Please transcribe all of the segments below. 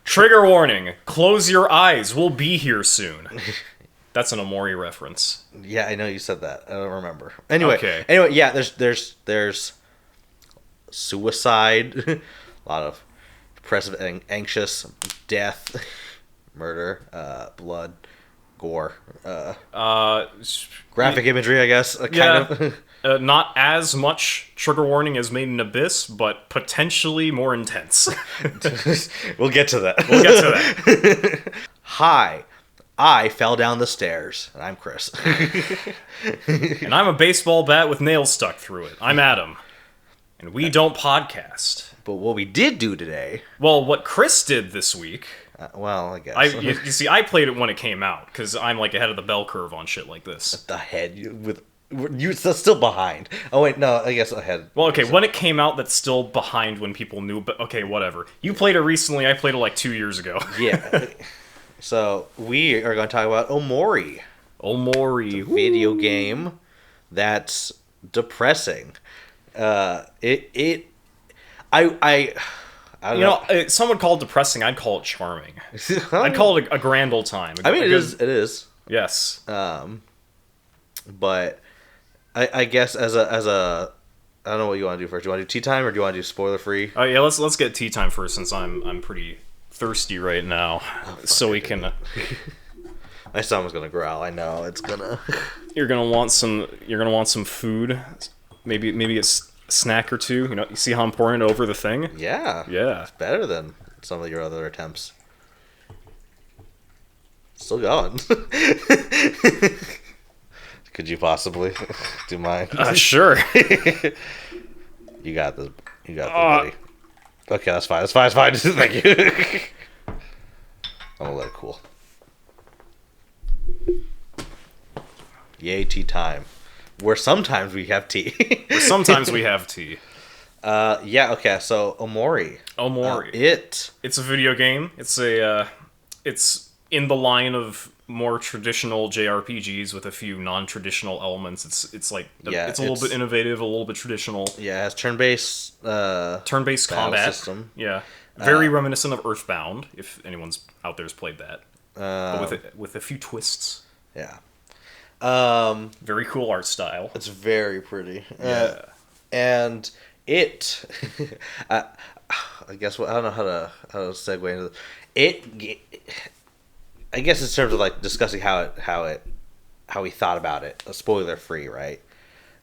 Trigger warning. Close your eyes. We'll be here soon. That's an Omori reference. Yeah, I know you said that. I don't remember. Anyway, Okay. Yeah. There's suicide, a lot of depressive, anxious, death, murder, blood, gore, graphic imagery. I guess. Kind of. Not as much trigger warning as Made in Abyss, but potentially more intense. We'll get to that. We'll get to that. Hi. I fell down the stairs. And I'm Chris. And I'm a baseball bat with nails stuck through it. I'm Adam. And we don't podcast. But what we did do today... Well, what Chris did this week... I guess. You see, I played it when it came out, because I'm like ahead of the bell curve on shit like this. That's still behind. Oh, wait, no, I guess ahead. Well, okay, when it came out, that's still behind when people knew, but okay, whatever. You played it recently, I played it like 2 years ago. Yeah. So, we are going to talk about Omori. Omori. It's a video game that's depressing. I don't know. Some would call it depressing, I'd call it charming. I'd call it a grand old time. It is. Yes. But I guess as a I don't know what you want to do first. Do you want to do tea time or do you want to do spoiler free? Oh yeah, let's get tea time first since I'm pretty thirsty right now, so we can. My stomach's gonna growl. I know it's gonna. You're gonna want some food, maybe a snack or two. You see how I'm pouring it over the thing? Yeah. It's better than some of your other attempts. Still going. Could you possibly do mine? Sure. You got this. Buddy. Okay, that's fine. Thank you. I'm gonna let it cool. Yay, tea time. Where sometimes we have tea. Yeah, okay, so Omori. It's a video game. It's in the line of more traditional JRPGs with a few non-traditional elements. It's a little bit innovative, a little bit traditional. Yeah, it has turn-based combat system. Yeah. Very reminiscent of Earthbound, if anyone's out there's played that. But with a few twists. Yeah. Very cool art style. It's very pretty. Yeah. And it I guess I don't know how to segue into it. I guess in terms of like discussing how we thought about it, spoiler free, right?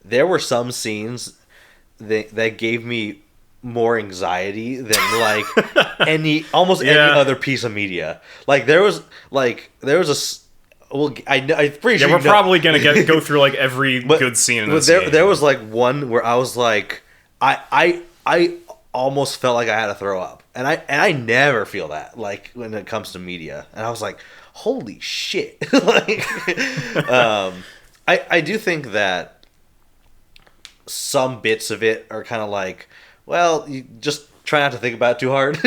There were some scenes that gave me more anxiety than like any other piece of media. Like there was a I'm pretty sure we're probably gonna go through like every good scene in this game. There was like one where I was like, I almost felt like I had to throw up, and I never feel that like when it comes to media, and I was like, holy shit! Like, I do think that some bits of it are kind of like, well, you just try not to think about it too hard,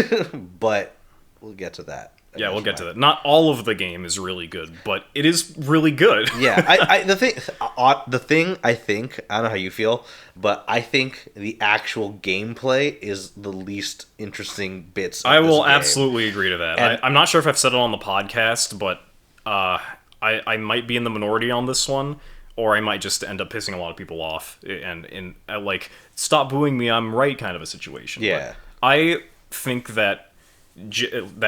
but we'll get to that. Yeah, we'll get to that. Not all of the game is really good, but it is really good. Yeah, the thing I think, I don't know how you feel, but I think the actual gameplay is the least interesting bits. I will absolutely agree to that. I'm not sure if I've said it on the podcast, but I might be in the minority on this one, or I might just end up pissing a lot of people off and like, stop booing me, I'm right kind of a situation. Yeah. But I think that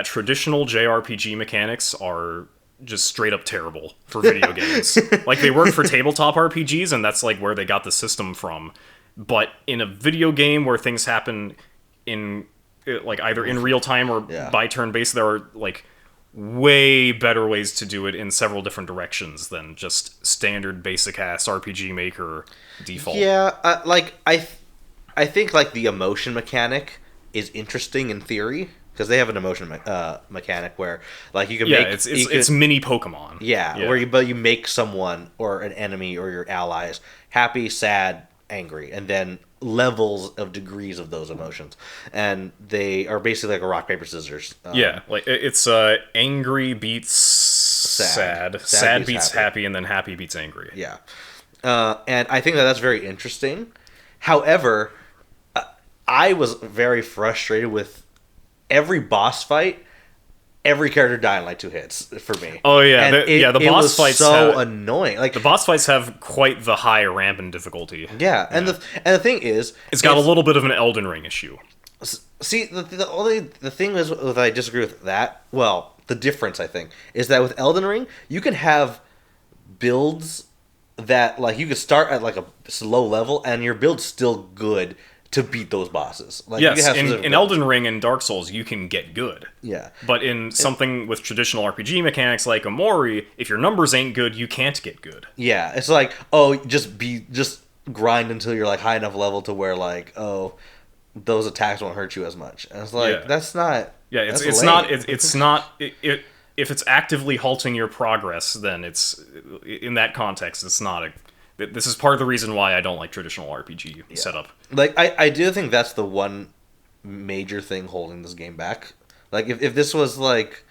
traditional JRPG mechanics are just straight up terrible for video games. Like, they work for tabletop RPGs, and that's like where they got the system from. But in a video game where things happen in like either in real time or by turn based, there are like way better ways to do it in several different directions than just standard basic ass RPG Maker default. Yeah, I think like the emotion mechanic is interesting in theory. Because they have an emotion mechanic where, like, you can make... it's mini Pokemon. Yeah, where you make someone, or an enemy, or your allies, happy, sad, angry, and then levels of degrees of those emotions. And they are basically like a rock, paper, scissors. Like, it's angry beats sad beats happy, and then happy beats angry. Yeah. And I think that's very interesting. However, I was very frustrated with... every boss fight, every character die in like 2 hits for me. Oh yeah, And the boss was fights so annoying. Like the boss fights have quite the high ramp in difficulty. yeah, and the thing is, it's got a little bit of an Elden Ring issue. See, the thing is, with I disagree with that. Well, the difference I think is that with Elden Ring, you can have builds that like you could start at like a low level, and your build's still good to beat those bosses. Like, yes, you can have in Elden Ring and Dark Souls, you can get good. Yeah. But in something with traditional RPG mechanics like Omori, if your numbers ain't good, you can't get good. Yeah, it's like, oh, just grind until you're like high enough level to where like, oh, those attacks won't hurt you as much. And it's like, that's not. Yeah, it's not. If it's actively halting your progress, then it's in that context. It's not a. This is part of the reason why I don't like traditional RPG setup. Like, I do think that's the one major thing holding this game back. Like, if this was, like...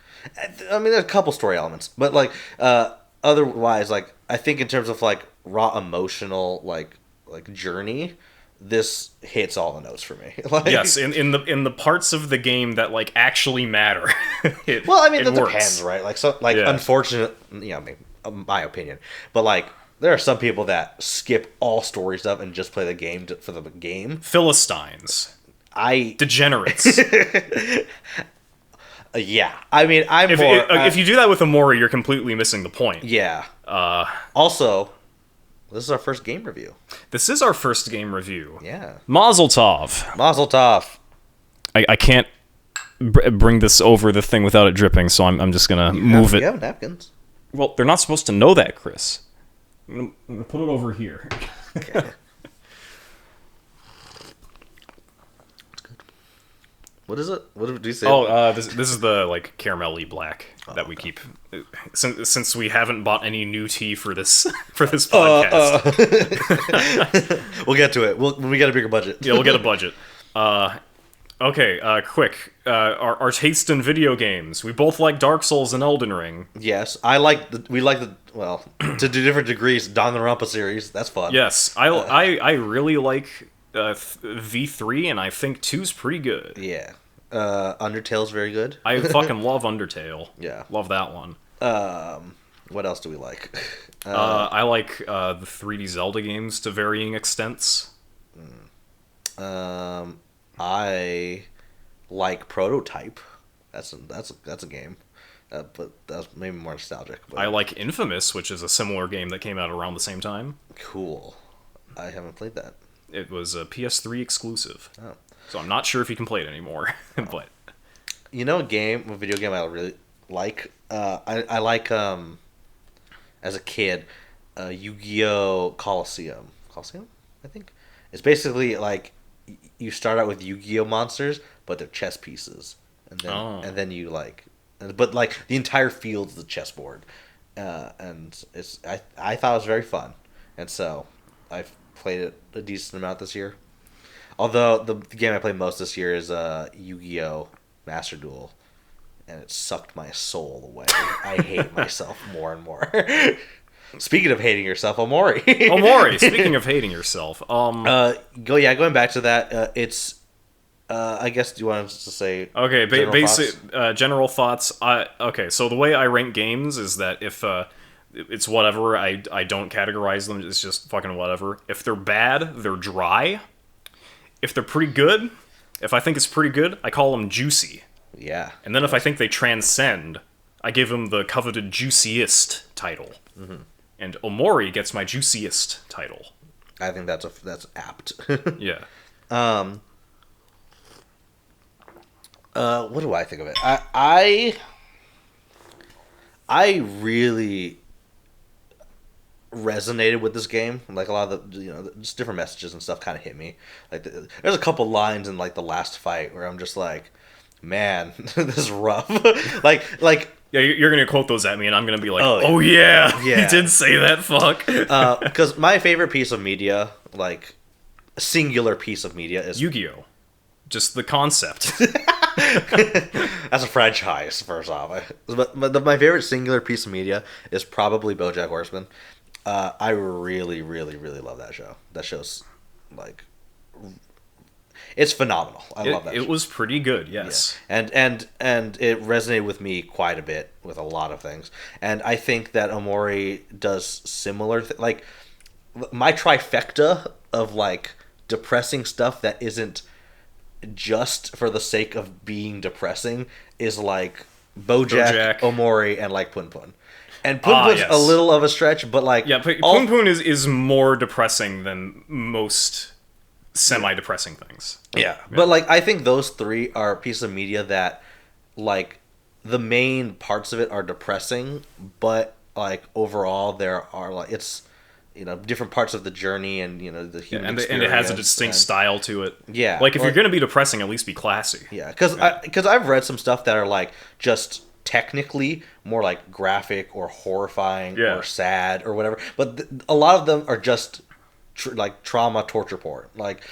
I mean, there's a couple story elements. But, like, otherwise, like, I think in terms of, like, raw emotional, like journey, this hits all the notes for me. Like, yes, in the parts of the game that, like, actually matter. That depends, right? Like, so, like, unfortunate... You know, I mean, my opinion. But, like... There are some people that skip all story stuff and just play the game for the game. Philistines. Degenerates. Yeah. I mean, if you do that with Omori, you're completely missing the point. Yeah. Also, this is our first game review. This is our first game review. Yeah. Mazel tov. Mazel tov. I can't bring this over the thing without it dripping, so I'm just going to move it. You have napkins. Well, they're not supposed to know that, Chris. I'm gonna put it over here. Okay. That's good. What is it? What did you say? Oh, this is the like caramelly black that we keep. Since we haven't bought any new tea for this podcast, we'll get to it. When we get a bigger budget. Yeah, we'll get a budget. Okay, quick. Our taste in video games. We both like Dark Souls and Elden Ring. Yes, well, to do different degrees, Danganronpa series. That's fun. Yes, I really like V3, and I think 2's pretty good. Yeah. Undertale's very good. I fucking love Undertale. Yeah. Love that one. What else do we like? I like the 3D Zelda games to varying extents. I like Prototype. That's a game, but that's maybe more nostalgic. But... I like Infamous, which is a similar game that came out around the same time. Cool. I haven't played that. It was a PS3 exclusive. Oh. So I'm not sure if you can play it anymore. But you know, a video game I really like. I like as a kid, Yu-Gi-Oh! Coliseum, I think. It's basically like you start out with Yu-Gi-Oh! Monsters, but they're chess pieces, and then you like, but like the entire field's the chessboard, and I thought it was very fun, and so I've played it a decent amount this year. Although the game I played most this year is Yu-Gi-Oh! Master Duel, and it sucked my soul away. I hate myself more and more. Speaking of hating yourself, Omori. Omori. Speaking of hating yourself, going back to that. It's. I guess do you want us to say? Okay, general thoughts. Okay, so the way I rank games is that if it's whatever, I don't categorize them. It's just fucking whatever. If they're bad, they're dry. If they're pretty good, if I think it's pretty good, I call them juicy. Yeah. And then if I think they transcend, I give them the coveted juiciest title. Mm-hmm. And Omori gets my juiciest title. I think that's apt. Yeah. What do I think of it? I really resonated with this game. Like a lot of the just different messages and stuff kind of hit me. Like there's a couple lines in like the last fight where I'm just like, man, this is rough. like yeah, you're gonna quote those at me, and I'm gonna be like, oh yeah, he did say that. Fuck. Because my favorite piece of media, like singular piece of media, is Yu-Gi-Oh. Just the concept. That's a franchise, first off. But my favorite singular piece of media is probably BoJack Horseman. I really, really, really love that show. That show's like, it's phenomenal. I love that. It was pretty good, yes. Yeah. And it resonated with me quite a bit with a lot of things. And I think that Omori does similar like my trifecta of like depressing stuff that isn't just for the sake of being depressing is like BoJack, Omori, and like Pun Pun. And Pun Pun's a little of a stretch, but like Pun Pun is more depressing than most semi-depressing things. Yeah, but like I think those three are a piece of media that like the main parts of it are depressing, but like overall there are like it's different parts of the journey and the human experience, and it has a distinct style to it. Yeah, like if you're gonna be depressing, at least be classy. Yeah, because I've read some stuff that are like just technically more like graphic or horrifying or sad or whatever, but a lot of them are just like trauma torture porn. I've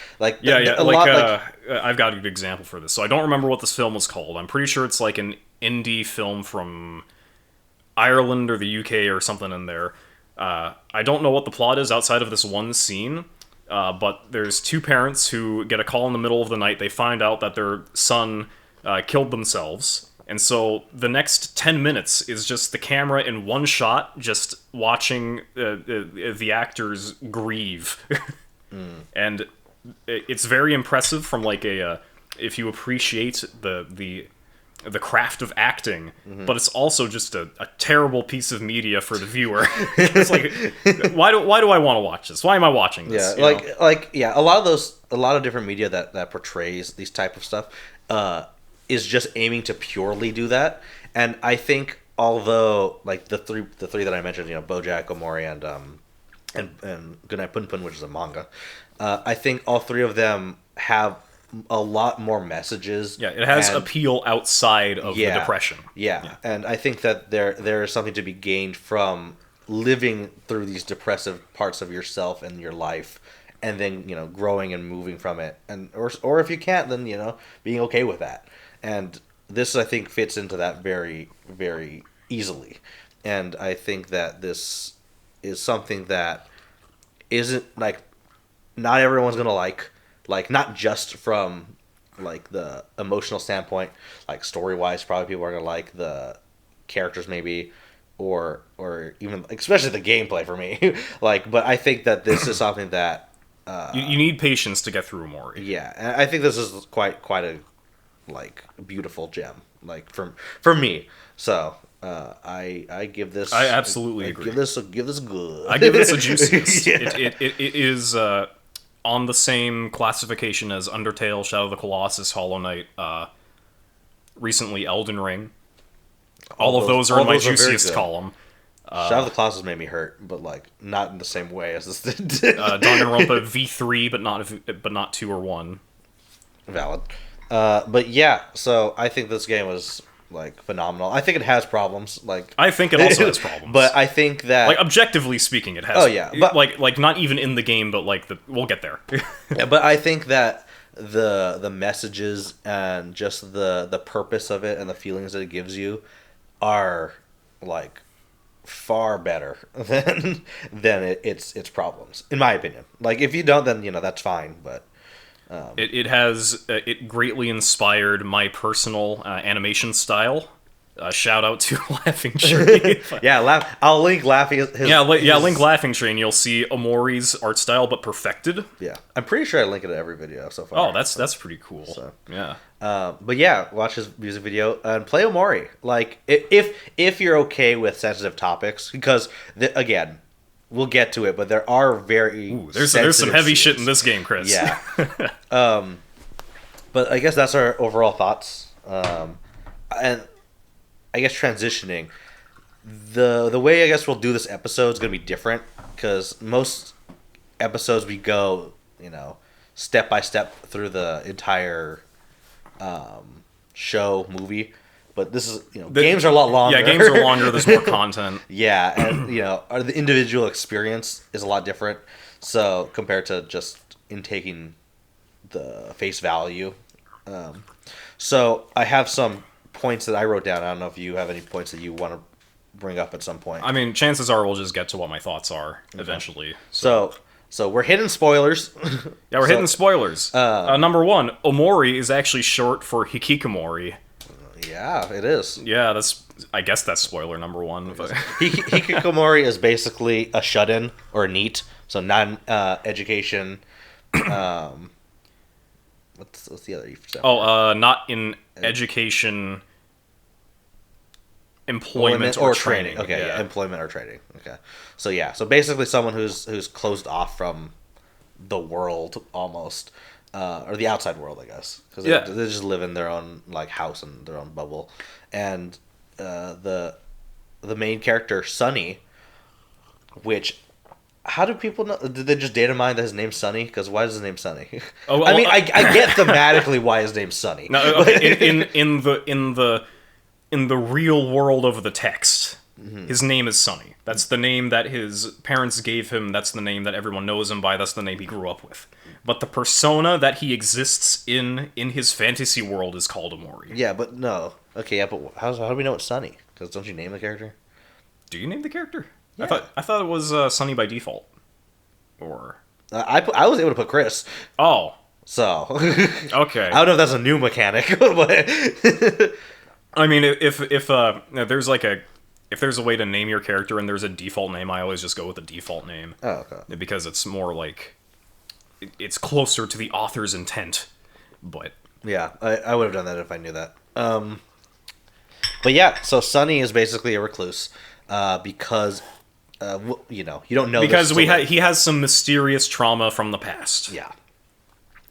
got a good example for this. So I don't remember what this film was called. I'm pretty sure it's like an indie film from Ireland or the UK or something in there. I don't know what the plot is outside of this one scene, but there's two parents who get a call in the middle of the night. They find out that their son killed themselves, and so the next 10 minutes is just the camera in one shot, just watching the actors grieve. And it's very impressive from like if you appreciate the craft of acting, but it's also just a terrible piece of media for the viewer. It's like, why do I want to watch this? Why am I watching this? Yeah, a lot of different media that portrays these type of stuff is just aiming to purely do that. And I think although like the three that I mentioned, BoJack, Omori, and Goodnight Pun Pun, which is a manga, I think all three of them have a lot more messages. Yeah, it has appeal outside of the depression. Yeah, and I think that there is something to be gained from living through these depressive parts of yourself and your life, and then growing and moving from it, and or if you can't, then being okay with that. And this I think fits into that very, very easily. And I think that this is something that isn't like not everyone's gonna like not just from like the emotional standpoint, like story wise, probably people are gonna like the characters maybe, or even especially the gameplay for me. But I think that this is something that you need patience to get through Omori. Yeah, and I think this is quite a like beautiful gem, like for me. So I give this. I absolutely agree. Give this a good. I give this a juiciest. It is on the same classification as Undertale, Shadow of the Colossus, Hollow Knight, recently Elden Ring. All of those are in my juiciest column. Shadow of the Colossus made me hurt, but like not in the same way as this did. Danganronpa V3, but not 2 or 1. Valid. But yeah, so I think this game was like phenomenal. I think it has problems. I think it also has problems. But I think that objectively speaking, it has. Oh yeah, but like not even in the game, but we'll get there. Yeah, but I think that the messages and just the purpose of it and the feelings that it gives you are like far better than its problems, in my opinion. Like if you don't, then that's fine, but. It greatly inspired my personal animation style. Shout out to Laughing Tree. I'll link Laughing. Link Laughing Tree, and you'll see Omori's art style, but perfected. Yeah, I'm pretty sure I link it to every video so far. Oh, that's pretty cool. So, yeah. But yeah, watch his music video and play Omori. Like if you're okay with sensitive topics, because again. We'll get to it, but there are there's some heavy shit in this game, Chris. Yeah. But I guess that's our overall thoughts. And I guess transitioning, the way I guess we'll do this episode is going to be different, because most episodes we go, step by step through the entire movie. But this is, games are a lot longer. Yeah, games are longer. There's more content. Yeah, and the individual experience is a lot different. So compared to just intaking the face value. So I have some points that I wrote down. I don't know if you have any points that you want to bring up at some point. I mean, chances are we'll just get to what my thoughts are eventually. So So we're hitting spoilers. Yeah, we're hitting spoilers. Number one, Omori is actually short for Hikikomori. Yeah, it is. Yeah, I guess that's spoiler number one. But Hikikomori is basically a shut-in or a NEET, so non-education. What's the other? Not in education, employment or training. Okay, yeah, employment or training. Okay, so basically someone who's closed off from the world almost, or the outside world, I guess, because they just live in their own like house and their own bubble, and the main character Sunny, which. How do people know? Did they just data mine that his name's Sunny? Because why is his name Sunny? I mean, I get thematically why his name's Sunny. No, okay. in the real world of the text, his name is Sunny. That's the name that his parents gave him. That's the name that everyone knows him by. That's the name he grew up with. But the persona that he exists in his fantasy world is called Omori. Yeah, but no. Okay, yeah, but how do we know it's Sunny? Because don't you name the character? Do you name the character? Yeah. I thought it was Sunny by default. Or I was able to put Chris. Oh. So okay. I don't know if that's a new mechanic, but I mean, if there's if there's a way to name your character and there's a default name, I always just go with the default name. Oh, okay. Because it's more like it's closer to the author's intent. But yeah, I would have done that if I knew that. But yeah, so Sunny is basically a recluse because. You don't know because he has some mysterious trauma from the past. Yeah,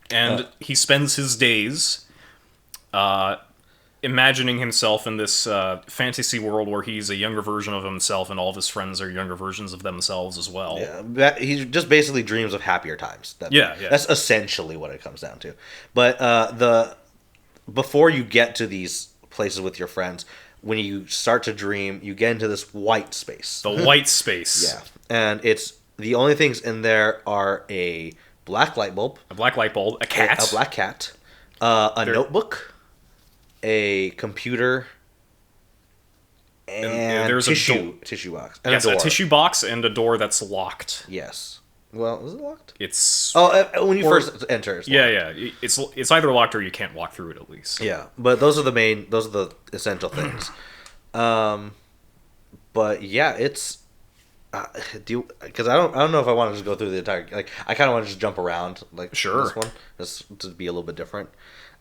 and he spends his days imagining himself in this fantasy world where he's a younger version of himself, and all of his friends are younger versions of themselves as well. Yeah, he just basically dreams of happier times. That's essentially what it comes down to. But before you get to these places with your friends. When you start to dream, you get into this white space. The white space. Yeah. And it's the only things in there are a black light bulb. A black light bulb. A cat. A black cat. A notebook. A computer. And there's tissue box. And a door. A tissue box and a door that's locked. Yes. Well, is it locked? It's... when you first enter, it's locked. Yeah. It's either locked or you can't walk through it, at least. Yeah, but those are the essential things. But yeah, it's... Because I don't know if I want to just go through the entire... Like, I kind of want to just jump around, like, sure. This one, just to be a little bit different.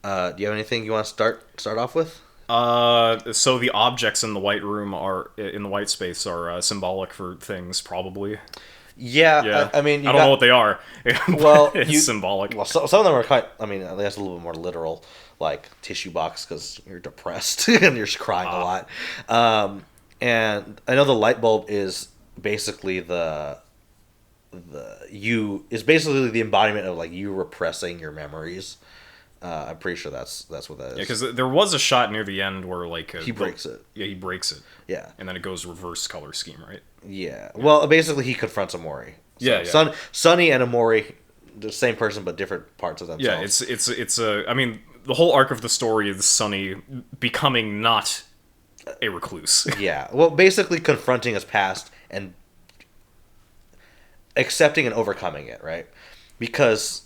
Do you have anything you want to start off with? So the objects in the white room in the white space are symbolic for things, probably. Yeah. I mean, I don't know what they are. Well, it's symbolic. Well, some of them are quite. I mean, that's a little bit more literal, like tissue box because you're depressed and you're crying a lot. And I know the light bulb is basically is basically the embodiment of like you repressing your memories. I'm pretty sure that's what that is. Yeah, because there was a shot near the end where like he breaks it. Yeah, he breaks it. Yeah, and then it goes reverse color scheme, right? Yeah. Well, basically he confronts Omori. So yeah. Sunny and Omori, the same person but different parts of themselves. Yeah, it's I mean, the whole arc of the story is Sunny becoming not a recluse. Yeah. Well, basically confronting his past and accepting and overcoming it, right? Because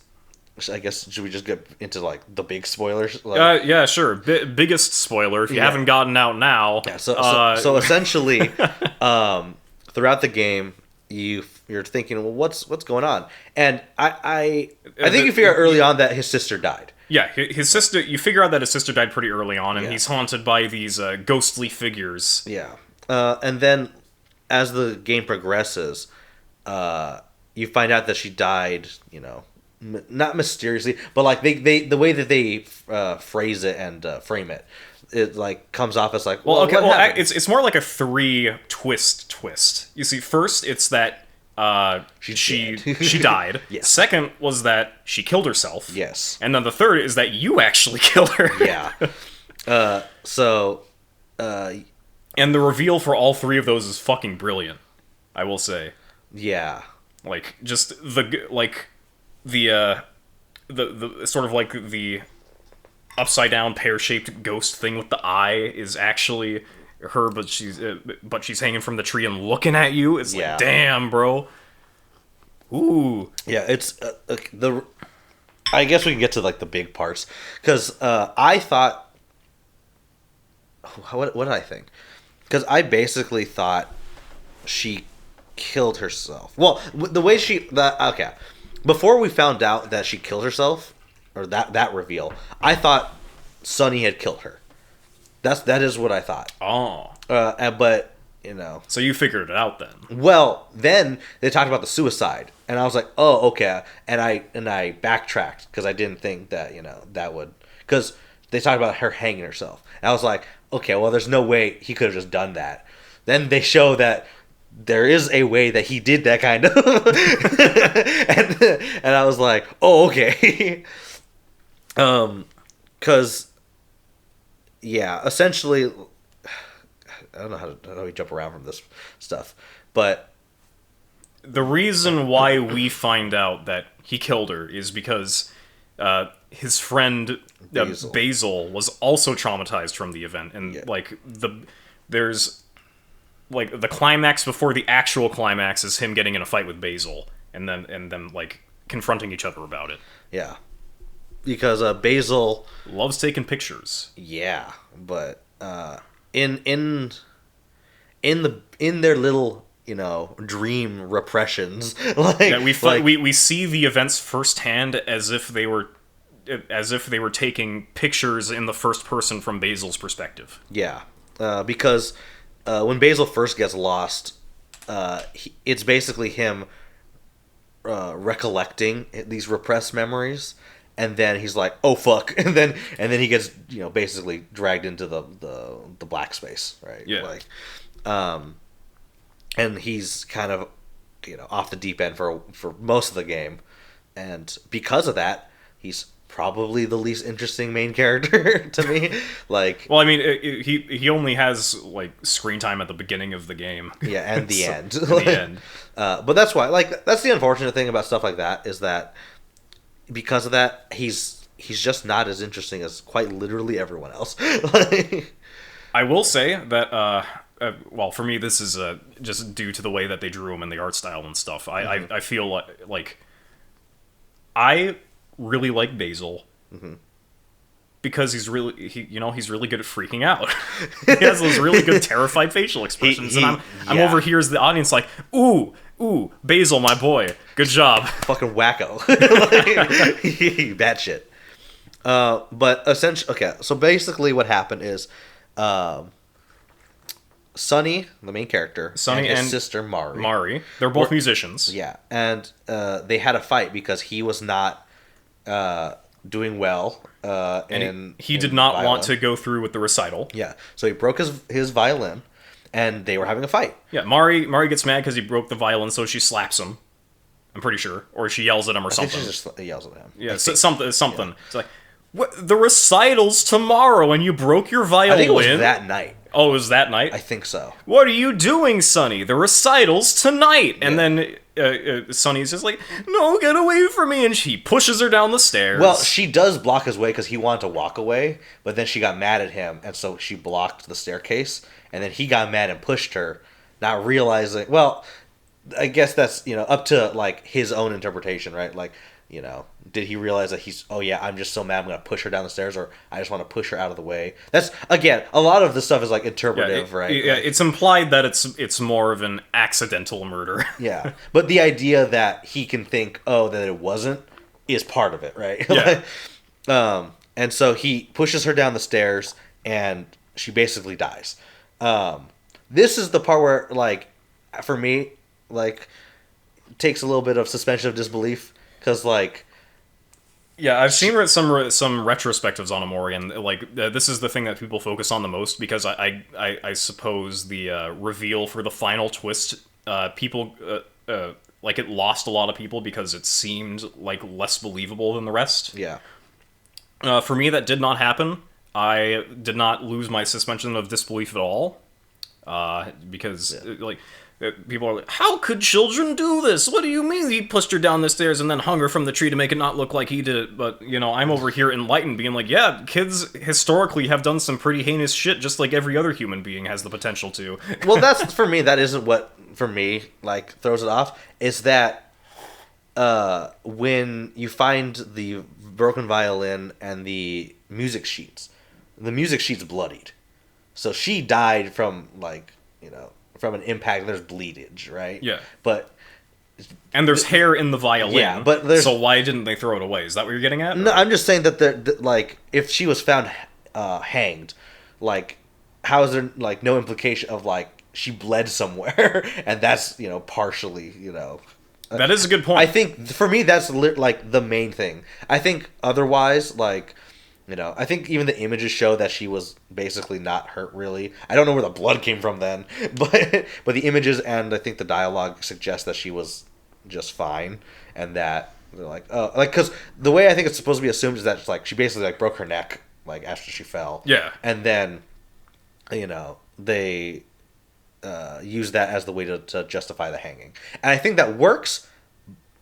I guess should we just get into like the big spoilers? Like, yeah, sure. Biggest spoiler if you haven't gotten out now. Yeah. So essentially, throughout the game, you're thinking, well, what's going on? And I think you figure out early on that his sister died. Yeah, his sister. You figure out that his sister died pretty early on, and he's haunted by these ghostly figures. Yeah. And then as the game progresses, you find out that she died. Not mysteriously, but like they the way that they phrase it and frame it, it like comes off as like it's more like a 3 twist. You see, first it's that she died. Yes. Second was that she killed herself. Yes. And then the third is that you actually killed her. Yeah. And the reveal for all 3 of those is fucking brilliant, I will say. Yeah. Like just the sort of like the upside down pear-shaped ghost thing with the eye is actually her, but she's hanging from the tree and looking at you. It's like, damn, bro. Ooh. Yeah, it's the. I guess we can get to like the big parts because I thought. What did I think? Because I basically thought she killed herself. Well, the way okay, before we found out that she killed herself, or that reveal, I thought Sunny had killed her. That is what I thought. Oh. But you know. So you figured it out then. Well, then they talked about the suicide, and I was like, oh, okay, and I backtracked because I didn't think that that would, because they talked about her hanging herself, and I was like, okay, well, there's no way he could have just done that. Then they show that there is a way that he did that kind of, and I was like, oh, okay, because yeah, essentially. I don't know how we jump around from this stuff, but the reason why we find out that he killed her is because his friend Basil was also traumatized from the event, and there's like the climax before the actual climax is him getting in a fight with Basil, and then like confronting each other about it. Yeah, because Basil loves taking pictures. Yeah, but in their little dream repressions, we see the events firsthand as if they were taking pictures in the first person from Basil's perspective. Yeah, because when Basil first gets lost, it's basically him recollecting these repressed memories. And then he's like, "Oh fuck!" And then he gets basically dragged into the black space, right? Yeah. And he's kind of off the deep end for most of the game, and because of that, he's probably the least interesting main character to me. Well, I mean, he only has like screen time at the beginning of the game. Yeah, and the end. And the end. But that's why, that's the unfortunate thing about stuff like that is that. Because of that, he's just not as interesting as quite literally everyone else. I will say that, well, for me, this is just due to the way that they drew him and the art style and stuff. I feel like I really like Basil because he's really good at freaking out. He has those really good terrified facial expressions, and I'm over here as the audience like, ooh, Basil, my boy, good job. Fucking wacko. Bad shit. But essentially, okay, so basically what happened is Sunny, the main character, and his sister Mari. They're both musicians. Yeah, and they had a fight because he was not doing well. And he did not want to go through with the recital. Yeah, so he broke his violin. And they were having a fight. Yeah, Mari gets mad because he broke the violin, so she slaps him. I'm pretty sure, or she yells at him or something. She just yells at him. Yeah, something. Yeah. It's like, what? The recital's tomorrow, and you broke your violin. I think it was that night. Oh, it was that night? I think so. What are you doing, Sonny? The recital's tonight. Yeah. And then Sonny's just like, no, get away from me. And she pushes her down the stairs. Well, she does block his way because he wanted to walk away, but then she got mad at him, and so she blocked the staircase. And then he got mad and pushed her, not realizing. Well, I guess that's up to his own interpretation, right? Did he realize that I'm just so mad I'm gonna push her down the stairs, or I just want to push her out of the way? That's again, a lot of the stuff is interpretive, right? Yeah, it's implied that it's more of an accidental murder. Yeah, but the idea that he can think, that it wasn't, is part of it, right? Yeah. And so he pushes her down the stairs, and she basically dies. This is the part where, for me, takes a little bit of suspension of disbelief, because, yeah, I've seen some retrospectives on Omori, and this is the thing that people focus on the most, because I suppose the reveal for the final twist, people it lost a lot of people because it seemed less believable than the rest. Yeah. For me, that did not happen. I did not lose my suspension of disbelief at all, because people are like, how could children do this? What do you mean he pushed her down the stairs and then hung her from the tree to make it not look like he did it? But I'm over here enlightened, being like, yeah, kids historically have done some pretty heinous shit, just like every other human being has the potential to. Well, that's for me. That isn't what for me throws it off. Is that when you find the broken violin and the music sheets, the music sheet's bloodied. So she died from, like, from an impact. There's bleedage, right? Yeah. But and there's hair in the violin. Yeah, but there's... So why didn't they throw it away? Is that what you're getting at? No, I'm just saying that like, if she was found hanged, like, how is there, like, no implication of, like, she bled somewhere and that's, partially, That is a good point. I think, for me, that's like the main thing. I think otherwise, like, I think even the images show that she was basically not hurt, really. I don't know where the blood came from then, but the images and I think the dialogue suggest that she was just fine, and that they're like, oh, like, because the way I think it's supposed to be assumed is that, like, she basically, like, broke her neck, like, after she fell. Yeah. And then, they use that as the way to justify the hanging. And I think that works,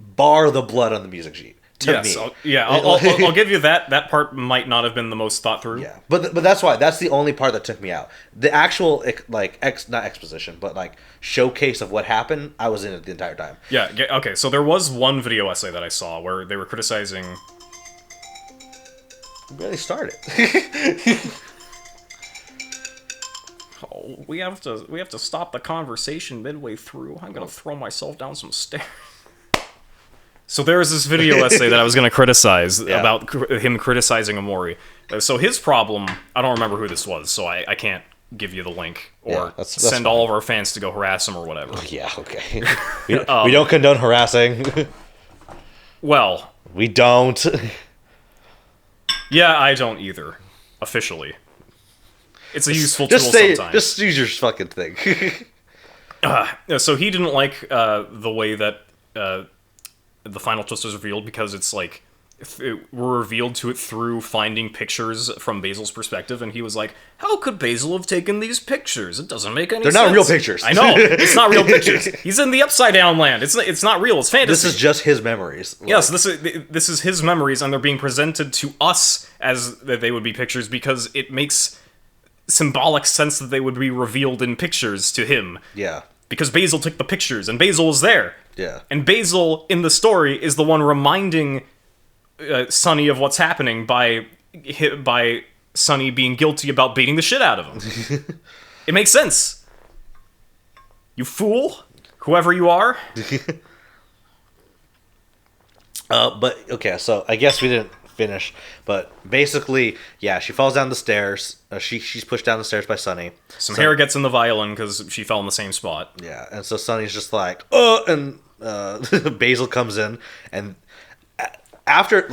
bar the blood on the music sheet. Yes, I'll give you that. That part might not have been the most thought through. Yeah, but that's why. That's the only part that took me out. The actual, like, not exposition, but, like, showcase of what happened, I was in it the entire time. Yeah, okay, so there was one video essay that I saw where they were criticizing... We barely started. Oh, we have to stop the conversation midway through. I'm gonna throw myself down some stairs. So there's this video essay that I was going to criticize about him criticizing Omori. So his problem, I don't remember who this was, so I can't give you the link or that's send fine. All of our fans to go harass him or whatever. Yeah, okay. we don't condone harassing. Well, we don't. Yeah, I don't either, officially. It's a useful tool sometimes. Just use your fucking thing. So he didn't like the way that the final twist was revealed because it's like we're revealed to it through finding pictures from Basil's perspective, and he was like, "How could Basil have taken these pictures? It doesn't make any sense. They're not real pictures." I know it's not real pictures. He's in the upside down land. It's not real. It's fantasy. This is just his memories. Yes, this is his memories, and they're being presented to us as that they would be pictures because it makes symbolic sense that they would be revealed in pictures to him. Yeah. Because Basil took the pictures, and Basil was there. Yeah. And Basil, in the story, is the one reminding Sunny of what's happening by Sunny being guilty about beating the shit out of him. It makes sense. You fool, whoever you are. But, okay, so I guess we didn't finish, but basically, yeah, she falls down the stairs. She's pushed down the stairs by Sunny. Some hair gets in the violin because she fell in the same spot. Yeah, and so Sunny's just like, oh, and Basil comes in, and after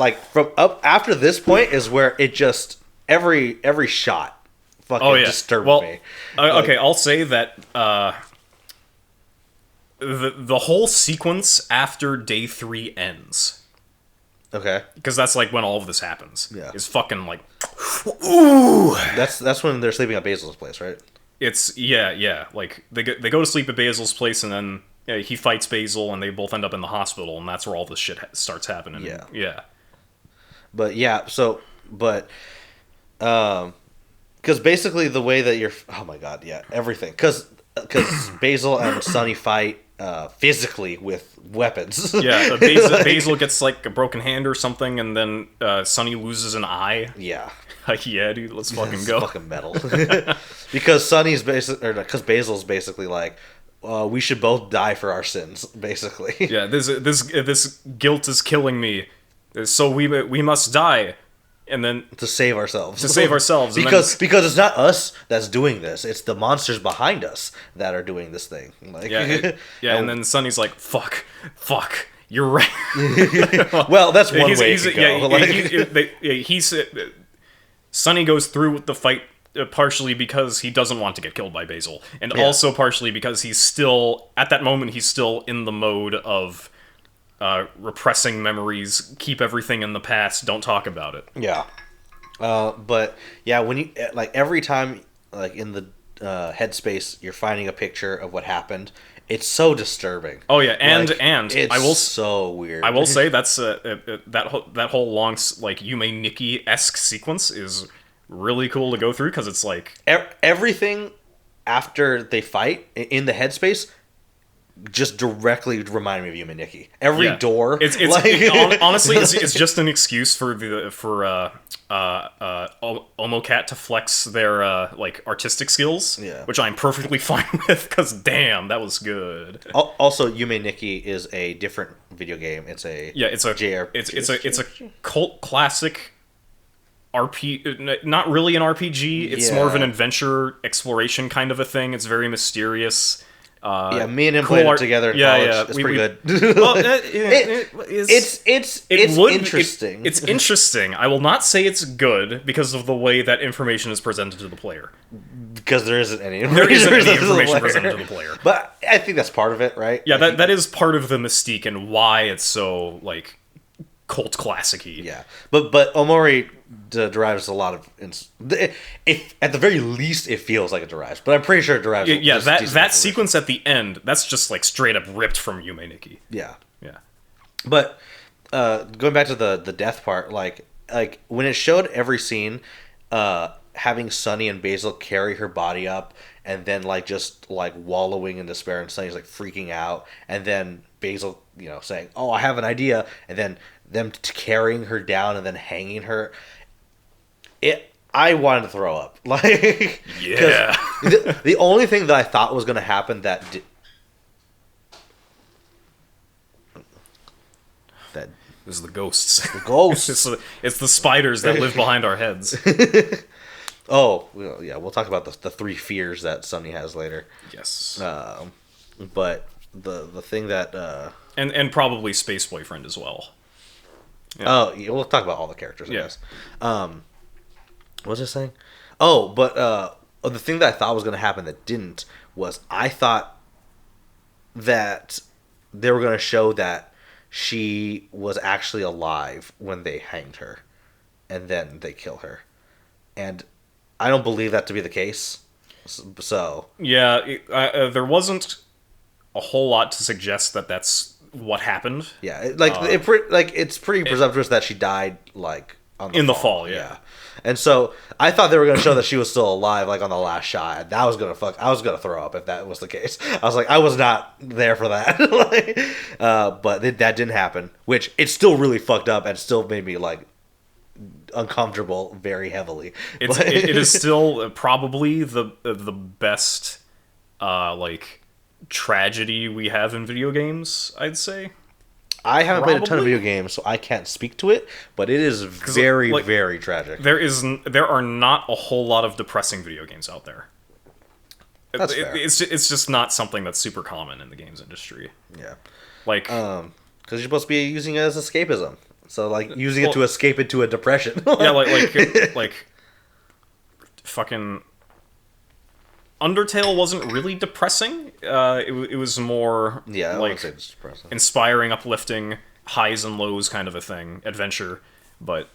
this point is where it just every shot fucking disturbed me. Okay, I'll say that the whole sequence after day 3 ends. Okay. Because that's like when all of this happens. Yeah. Is fucking like, ooh. That's when they're sleeping at Basil's place, right? It's yeah. Like they go to sleep at Basil's place, and then he fights Basil, and they both end up in the hospital, and that's where all this shit starts happening. Yeah. But yeah, because basically the way that everything, because Basil and Sunny fight physically with weapons. Yeah, Basil gets like a broken hand or something, and then Sunny loses an eye. Yeah. Like, yeah, dude, let's fucking go. Fucking metal. Because because Basil's basically like, we should both die for our sins, basically. Yeah, this guilt is killing me, so we must die. And then to save ourselves. Because it's not us that's doing this. It's the monsters behind us that are doing this thing. Like, and then Sunny's like, fuck, you're right. Well, that's one way to go. Sunny goes through with the fight partially because he doesn't want to get killed by Basil, and also partially because he's still, at that moment, he's still in the mode of repressing memories, keep everything in the past, don't talk about it. Yeah. But yeah, when you every time in the headspace you're finding a picture of what happened, it's so disturbing. Oh yeah, and it's so weird. I will say that's that whole long Yume Nikki-esque sequence is really cool to go through because it's like everything after they fight in the headspace just directly reminded me of Yume Nikki. Every door, honestly, it's just an excuse for Omocat to flex their like artistic skills, which I'm perfectly fine with. Because damn, that was good. Also, Yume Nikki is a different video game. It's a JRPG. It's a cult classic. Not really an RPG. It's more of an adventure exploration kind of a thing. It's very mysterious. Me and him played it together in college. It's pretty good. Well, it's interesting. It's interesting. I will not say it's good because of the way that information is presented to the player. Because there isn't any information presented to the player. But I think that's part of it, right? Yeah, that is part of the mystique and why it's so like cult classic-y. Yeah, but Omori derives a lot of. If at the very least it feels like it derives, but I'm pretty sure it derives. Yeah, that sequence at the end, that's just like straight up ripped from Yume Nikki. Yeah. Yeah. But going back to the death part, like when it showed every scene, having Sunny and Basil carry her body up, and then just wallowing in despair, and Sunny's like freaking out, and then Basil, saying, "Oh, I have an idea," and then them carrying her down and then hanging her. I wanted to throw up. Yeah. The only thing that I thought was going to happen that this is the ghosts. The ghosts. It's the spiders that live behind our heads. Oh, well, yeah. We'll talk about the 3 fears that Sunny has later. Yes. But the thing that and probably Space Boyfriend as well. Yeah. Oh, yeah, we'll talk about all the characters, I guess. What was I saying? Oh, but the thing that I thought was going to happen that didn't was I thought that they were going to show that she was actually alive when they hanged her, and then they kill her. And I don't believe that to be the case. So yeah, there wasn't a whole lot to suggest that that's what happened. Yeah, it's pretty presumptuous that she died in the fall. Yeah. And so I thought they were going to show that she was still alive, on the last shot. I was gonna throw up if that was the case. I was like, I was not there for that. But that didn't happen, which it's still really fucked up and still made me uncomfortable very heavily. It is still probably the best tragedy we have in video games, I'd say. I haven't played a ton of video games, so I can't speak to it, but it is very, very tragic. There are not a whole lot of depressing video games out there. That's fair. It's just not something that's super common in the games industry. Yeah. Because you're supposed to be using it as escapism. So, using it to escape into a depression. Yeah, fucking Undertale wasn't really depressing. It was more I wouldn't say it's depressing. Inspiring, uplifting, highs and lows kind of a thing, adventure. But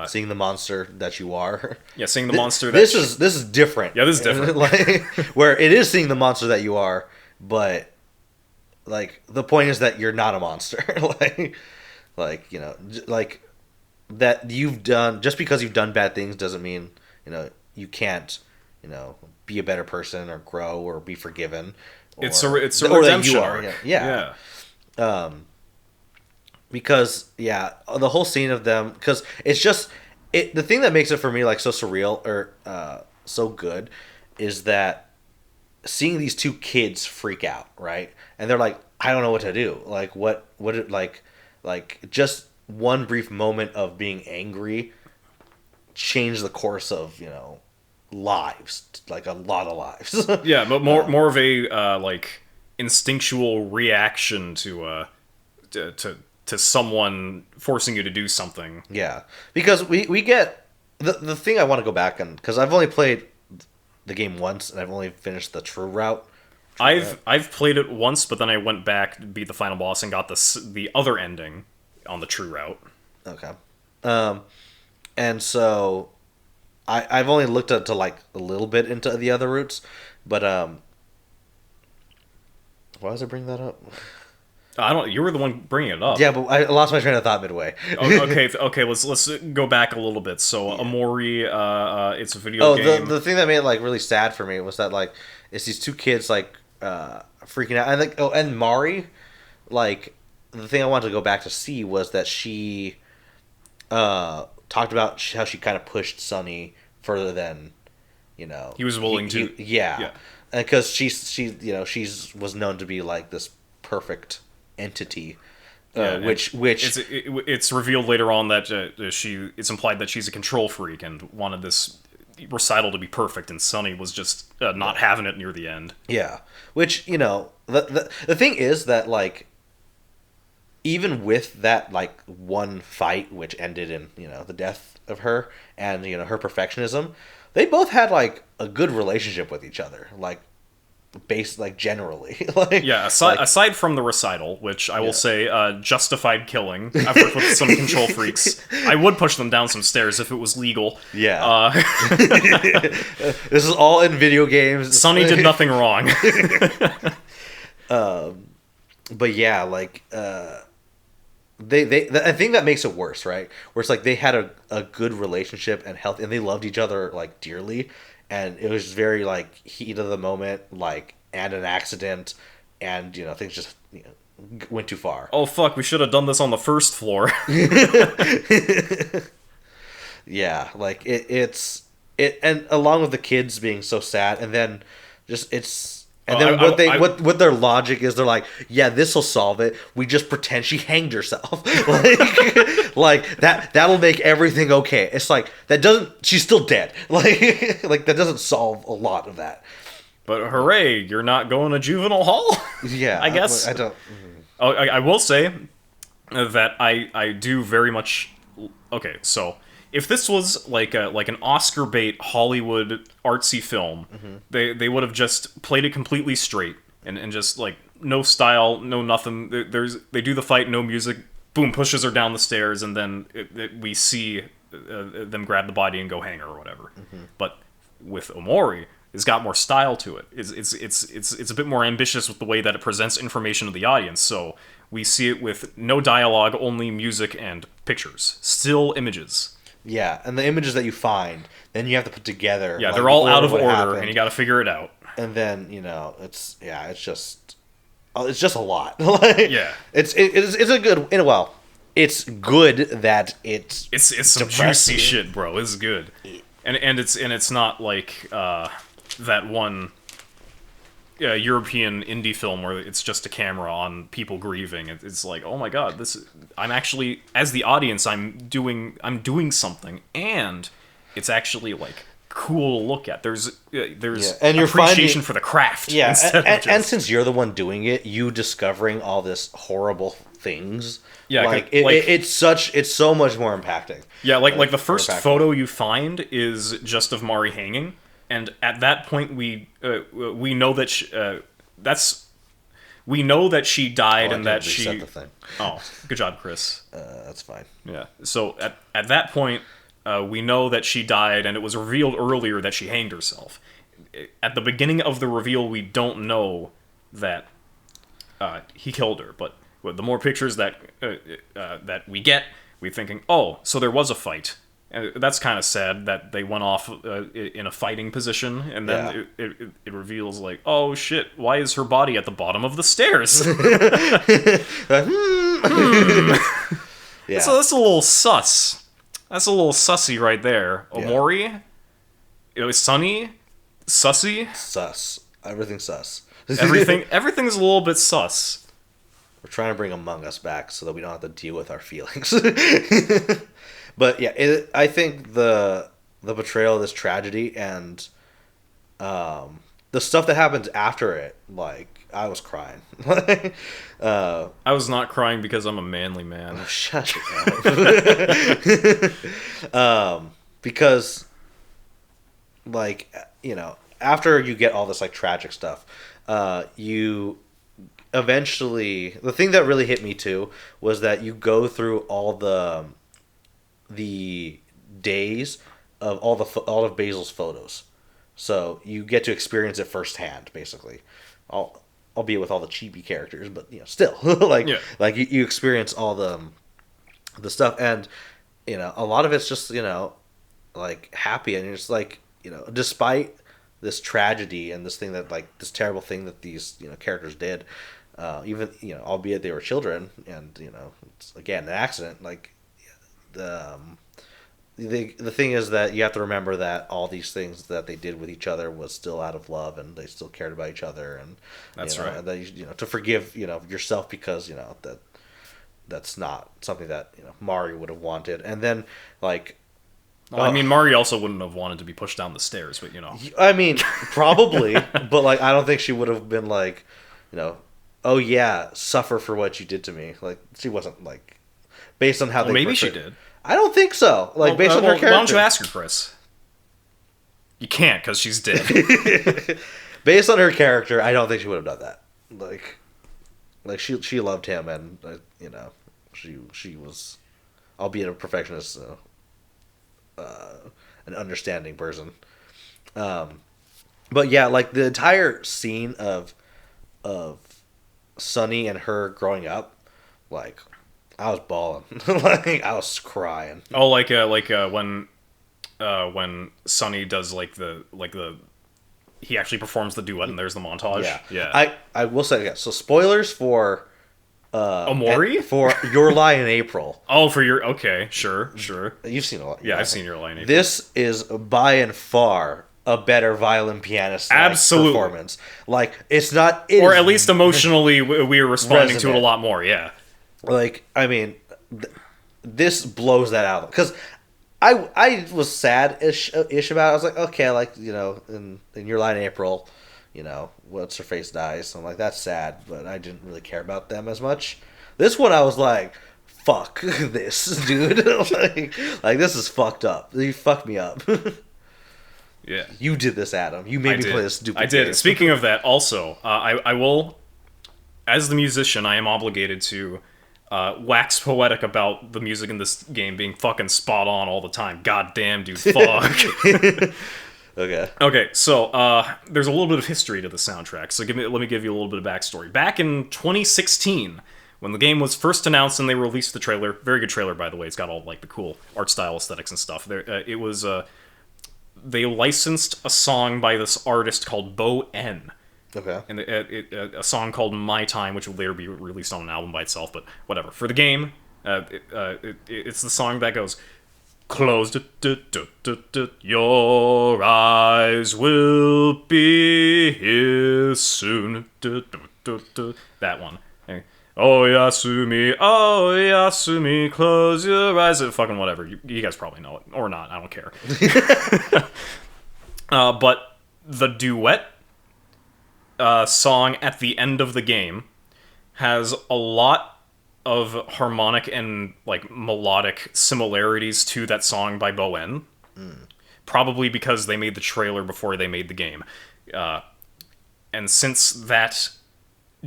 seeing the monster that you are. Yeah, seeing the monster. This is different. Yeah, this is different. Where it is seeing the monster that you are, but the point is that you're not a monster. That you've done, just because you've done bad things doesn't mean you can't be a better person or grow or be forgiven. It's a redemption arc. Yeah. Because the whole scene of them, because it's just the thing that makes it for me so surreal or so good is that seeing these 2 kids freak out, right? And they're like, I don't know what to do. Just one brief moment of being angry changed the course of lives, a lot of lives. Yeah, but more of a instinctual reaction to someone forcing you to do something. Yeah, because we get the thing I want to go back and because I've only played the game once and I've only finished the true route. I've played it once, but then I went back, beat the final boss, and got the other ending on the true route. Okay, and so I've only looked into a little bit into the other routes, but why was I bringing that up? I don't. You were the one bringing it up. Yeah, but I lost my train of thought midway. Okay. Let's go back a little bit. So Omori, it's a video game. The thing that made it really sad for me was that it's these 2 kids freaking out. And and Mari, like the thing I wanted to go back to see was that she talked about how she kind of pushed Sunny further than he was willing to. Yeah, because she's was known to be like this perfect entity. Which it's revealed later on that it's implied that she's a control freak and wanted this recital to be perfect, and Sunny was just not having it near the end. Yeah, which the thing is that like even with that like one fight which ended in the death of her and her perfectionism, they both had like a good relationship with each other, like based like generally. Like aside from the recital, which I will say justified killing. I've worked with some control freaks. I would push them down some stairs if it was legal. This is all in video games. Sunny did nothing wrong. But yeah, like I think that makes it worse, right? Where it's like they had a good relationship and health, and they loved each other like dearly, and it was very like heat of the moment, like, and an accident, and things just went too far. Oh fuck, we should have done this on the first floor. Yeah, like it's and along with the kids being so sad, and then just what their logic is, they're like, yeah, this will solve it. We just pretend she hanged herself. like that'll make everything okay. It's like she's still dead. Like that doesn't solve a lot of that. But hooray, you're not going to juvenile hall? Yeah, I guess. I don't. I will say that I do very much. Okay, so if this was like an Oscar bait Hollywood artsy film, they would have just played it completely straight and just like no style, no nothing. They do the fight, no music, boom, pushes her down the stairs, and then we see them grab the body and go hang her or whatever. But with Omori, it's got more style to it. It's a bit more ambitious with the way that it presents information to the audience. So we see it with no dialogue, only music and pictures, still images. Yeah, and the images that you find, then you have to put together. Yeah, they're all out of order, and you got to figure it out. And then it's just a lot. Yeah, it's a good it's good that it's some juicy shit, bro. It's good, and it's not like that one European indie film where it's just a camera on people grieving. It's like, oh my god, I'm actually, as the audience, I'm doing something, and it's actually like cool to look at. There's and you're appreciation for the craft. Yeah, and since you're the one doing it, you discovering all this horrible things. Yeah, it's so much more impacting. Yeah, like the first photo you find is just of Mari hanging. And at that point, we know that we know that she died and that she. The thing. Oh, good job, Chris. That's fine. Yeah. So at that point, we know that she died, and it was revealed earlier that she hanged herself. At the beginning of the reveal, we don't know that he killed her, but with the more pictures that we get, we're thinking, oh, so there was a fight. That's kind of sad that they went off in a fighting position, and then it reveals like, oh shit, why is her body at the bottom of the stairs? Yeah. So that's a little sus. That's a little sussy right there. Omori, it was Sunny, sussy. Sus. Everything's sus. Everything's a little bit sus. We're trying to bring Among Us back so that we don't have to deal with our feelings. But yeah, I think the portrayal of this tragedy and the stuff that happens after it, like, I was crying. I was not crying because I'm a manly man. Oh, shut up. Because, like, after you get all this like tragic stuff, you eventually, the thing that really hit me too was that you go through all the days of all of Basil's photos, so you get to experience it firsthand, basically. Albeit with all the chibi characters, but still, like you experience all the stuff, and a lot of it's just like happy, and you're just like despite this tragedy and this thing that like this terrible thing that these characters did, even albeit they were children, and it's, again, an accident. Like the thing is that you have to remember that all these things that they did with each other was still out of love, and they still cared about each other, and that's right. And that to forgive yourself, because that's not something that Mari would have wanted. And then like, well, I mean, Mari also wouldn't have wanted to be pushed down the stairs, but I mean, probably, but like, I don't think she would have been like, oh yeah, suffer for what you did to me. Like, she wasn't like, based on how they. Maybe she did. I don't think so. Like, based on her character. Why don't you ask her, Chris? You can't, because she's dead. Based on her character, I don't think she would have done that. Like she loved him, and she was, albeit a perfectionist, an understanding person. But yeah, like the entire scene of Sunny and her growing up, like, I was bawling. Like, I was crying. Oh, like when Sunny does he actually performs the duet and there's the montage. Yeah. I will say, yeah, so spoilers for Omori? For Your Lie in April. Oh, okay, sure. You've seen a lot. Yeah, I've seen Your Lie in April. This is by and far a better violin pianist performance. Like, it's not... or at least emotionally, we are responding to it a lot more, yeah. Like, I mean, this blows that out. Because I was sad-ish about it. I was like, okay, like, in Your Lie in April, what's her face dies. I'm like, that's sad, but I didn't really care about them as much. This one, I was like, fuck this, dude. like this is fucked up. You fucked me up. Yeah. You did this, Adam. You made me play this stupid game. I did. Game. Speaking of that, also, I will, as the musician, I am obligated to wax poetic about the music in this game being fucking spot on all the time. God damn, dude, fuck. Okay, so there's a little bit of history to the soundtrack, so let me give you a little bit of backstory. Back in 2016, when the game was first announced and they released the trailer, very good trailer, by the way, it's got all like the cool art style aesthetics and stuff. They licensed a song by this artist called Bo N. Okay. And a song called My Time, which will later be released on an album by itself, but whatever. For the game, it's the song that goes, close, your eyes will be here soon. That one. Oh Yasumi, close your eyes. Fucking whatever. You guys probably know it. Or not, I don't care. But the duet song at the end of the game has a lot of harmonic and like melodic similarities to that song by Bowen. Probably because they made the trailer before they made the game. And since that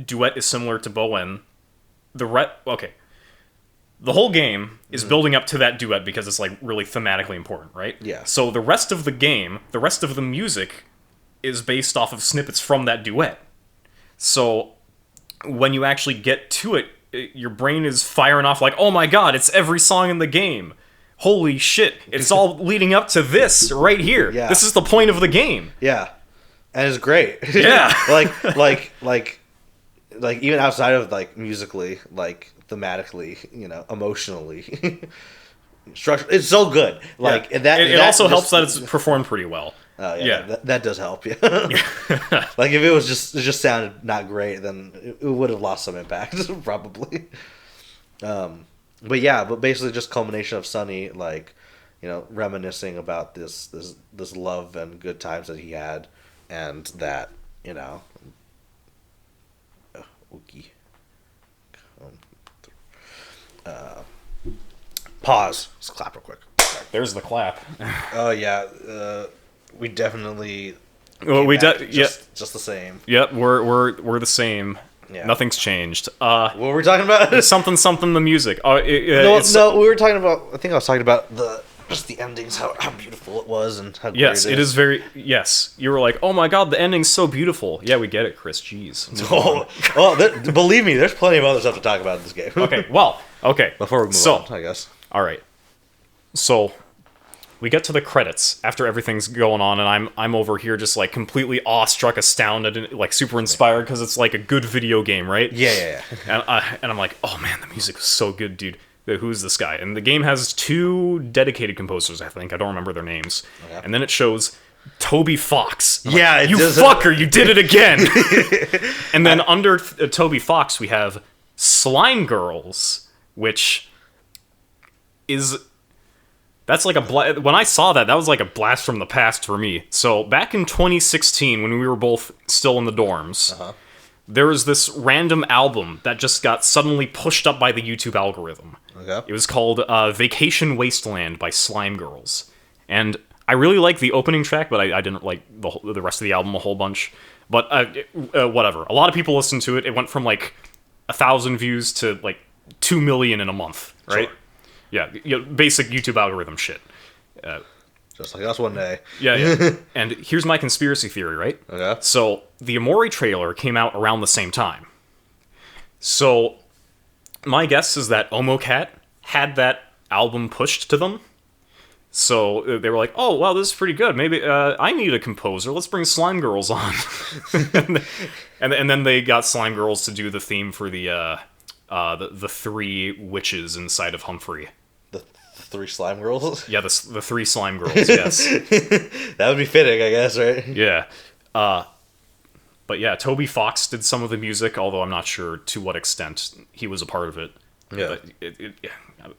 duet is similar to Bowen, the whole game is building up to that duet because it's like really thematically important, right? Yeah. So the rest of the game, the rest of the music is based off of snippets from that duet. So when you actually get to it, your brain is firing off like, oh my god, it's every song in the game. Holy shit, it's all leading up to this right here. Yeah. This is the point of the game. Yeah. And it's great. Yeah. like even outside of like musically, like thematically, emotionally, structure, it's so good. Like, yeah. and that it also helps that it's performed pretty well. Yeah. That does help. Yeah. Like, if it was just sounded not great, then it would have lost some impact probably. But basically just culmination of Sunny, like, reminiscing about this love and good times that he had, and that, Ookie. Pause. Let's clap real quick. Sorry. There's the clap. Oh yeah, we definitely. Well, just the same. Yep, we're the same. Yeah. Nothing's changed. What were we talking about? something the music. No, we were talking about. I think I was talking about just the endings, how beautiful it was, and how yes, great it is very. Yes, you were like, oh my god, the ending's so beautiful. Yeah, we get it, Chris. Jeez. Believe me, there's plenty of other stuff to talk about in this game. Okay. Before we move on, I guess. All right. So, we get to the credits after everything's going on, and I'm over here just like completely awestruck, astounded, and like super inspired because it's like a good video game, right? Yeah. And I'm like, oh man, the music was so good, dude. Who's this guy? And the game has 2 dedicated composers, I think. I don't remember their names. Okay. And then it shows Toby Fox. Yeah, like, you fucker, you did it again. And then under Toby Fox, we have Slime Girls, which is... That's like when I saw that was like a blast from the past for me. So back in 2016, when we were both still in the dorms, there was this random album that just got suddenly pushed up by the YouTube algorithm. Okay. It was called Vacation Wasteland by Slime Girls. And I really liked the opening track, but I didn't like the rest of the album a whole bunch. But whatever. A lot of people listened to it. It went from like 1,000 views to like 2 million in a month, right? Sure. Yeah, basic YouTube algorithm shit. Just like us one day. Yeah. And here's my conspiracy theory, right? Okay. So, the Omori trailer came out around the same time. So, my guess is that OmoCat had that album pushed to them. So, they were like, oh, wow, this is pretty good. Maybe I need a composer. Let's bring Slime Girls on. and then they got Slime Girls to do the theme for the 3 witches inside of Humphrey. The 3 slime girls? Yeah, the 3 slime girls, yes. That would be fitting, I guess, right? Yeah. But yeah, Toby Fox did some of the music, although I'm not sure to what extent he was a part of it. Yeah. But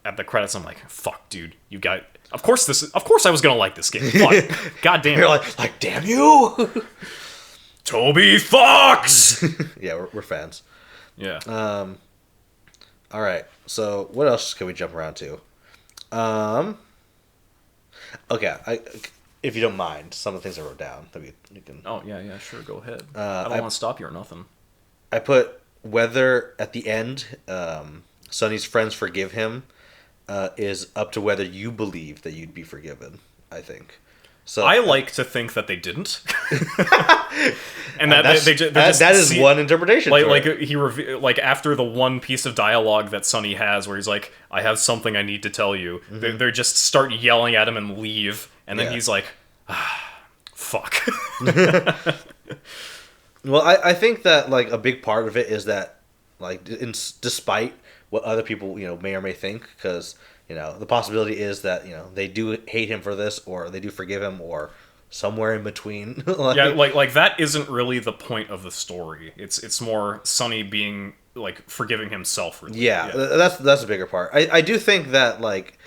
at the credits, I'm like, fuck, dude, you got... Of course I was gonna like this game. Fuck. God damn it. You're like, damn you! Toby Fox! Yeah, we're fans. Yeah. All right. So what else can we jump around to? Okay. If you don't mind, some of the things I wrote down that you can. Oh yeah, sure. Go ahead. I don't want to stop you or nothing. I put whether at the end, Sonny's friends forgive him, is up to whether you believe that you'd be forgiven. I think. So I like to think that they didn't, and that that is one interpretation. Like after the one piece of dialogue that Sonny has, where he's like, "I have something I need to tell you," they just start yelling at him and leave, and then he's like, "Fuck." Well, I think that like a big part of it is that like despite what other people may or may think, because. The possibility is that, they do hate him for this, or they do forgive him, or somewhere in between. like that isn't really the point of the story. It's more Sonny being, like, forgiving himself. Really. Yeah, that's a bigger part. I do think that, like,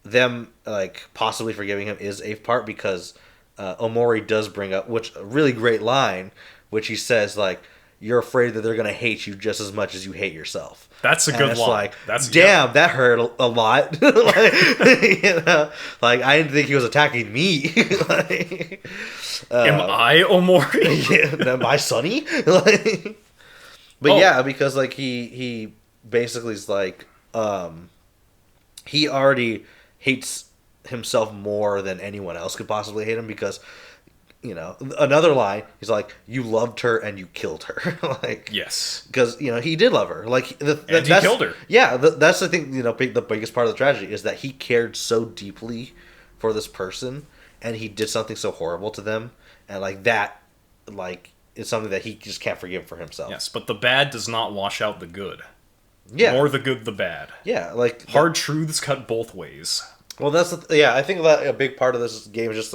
them, like, possibly forgiving him is a part, because Omori does bring up, which a really great line, which he says, like, you're afraid that they're going to hate you just as much as you hate yourself. That's a good line. Like, damn, that hurt a lot. Like, I didn't think he was attacking me. Am I Omori? Am I Sonny? Yeah, because like he basically is like he already hates himself more than anyone else could possibly hate him, because another line, he's like, you loved her and you killed her. Like, yes, because he did love her. Like, and he killed her. Yeah, that's the thing. The biggest part of the tragedy is that he cared so deeply for this person, and he did something so horrible to them, and like that, like, is something that he just can't forgive for himself. Yes, but the bad does not wash out the good. Yeah, nor the good the bad. Yeah, like hard truths cut both ways. Well, that's I think that a big part of this game is just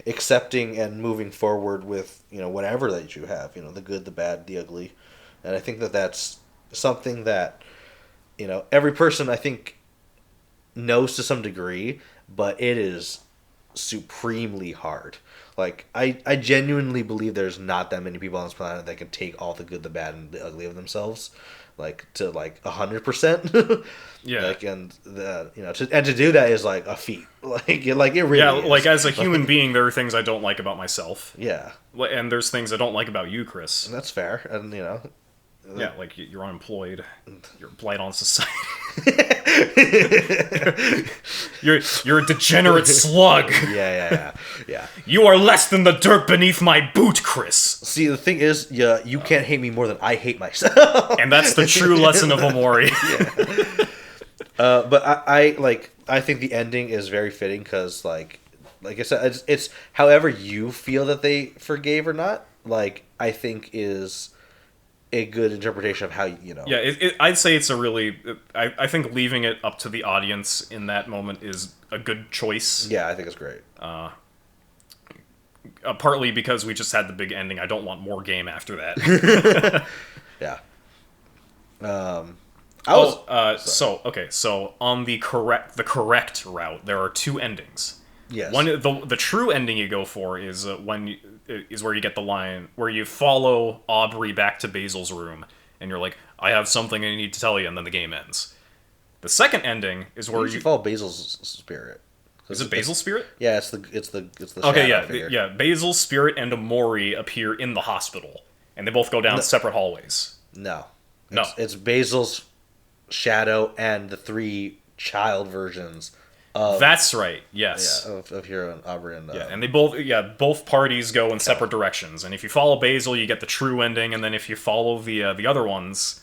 accepting and moving forward with whatever that you have, the good, the bad, the ugly, and I think that that's something that every person I think knows to some degree, but it is supremely hard. Like I genuinely believe there's not that many people on this planet that can take all the good, the bad, and the ugly of themselves, like to like 100%. Yeah, like, and to do that is like a feat. Like it really. Yeah, is. Like as a human being, there are things I don't like about myself. Yeah, and there's things I don't like about you, Chris. And that's fair, and yeah, like you're unemployed, you're a blight on society. you're a degenerate slug. Yeah. You are less than the dirt beneath my boot, Chris. See, the thing is, you can't hate me more than I hate myself. And that's the true lesson of Omori. Yeah. But I think the ending is very fitting, because like like I said, it's however you feel that they forgave or not. Like I think is a good interpretation of how you know. Yeah, I'd say it's a really. I think leaving it up to the audience in that moment is a good choice. Yeah, I think it's great. Partly because we just had the big ending. I don't want more game after that. Yeah. So on the correct route, there are two endings. Yes. One, the true ending you go for is where you get the line where you follow Aubrey back to Basil's room, and you're like, "I have something I need to tell you," and then the game ends. The second ending is where you follow Basil's spirit. Is it Basil's spirit? Yeah, it's the okay. shadow figure. Yeah. Basil's spirit and Omori appear in the hospital, and they both go down separate hallways. No. No. It's Basil's shadow and the 3 child versions of... That's right, yes. Yeah, of Hero and Aubrey and... Yeah, and they both parties go in separate directions. And if you follow Basil, you get the true ending, and then if you follow the other ones,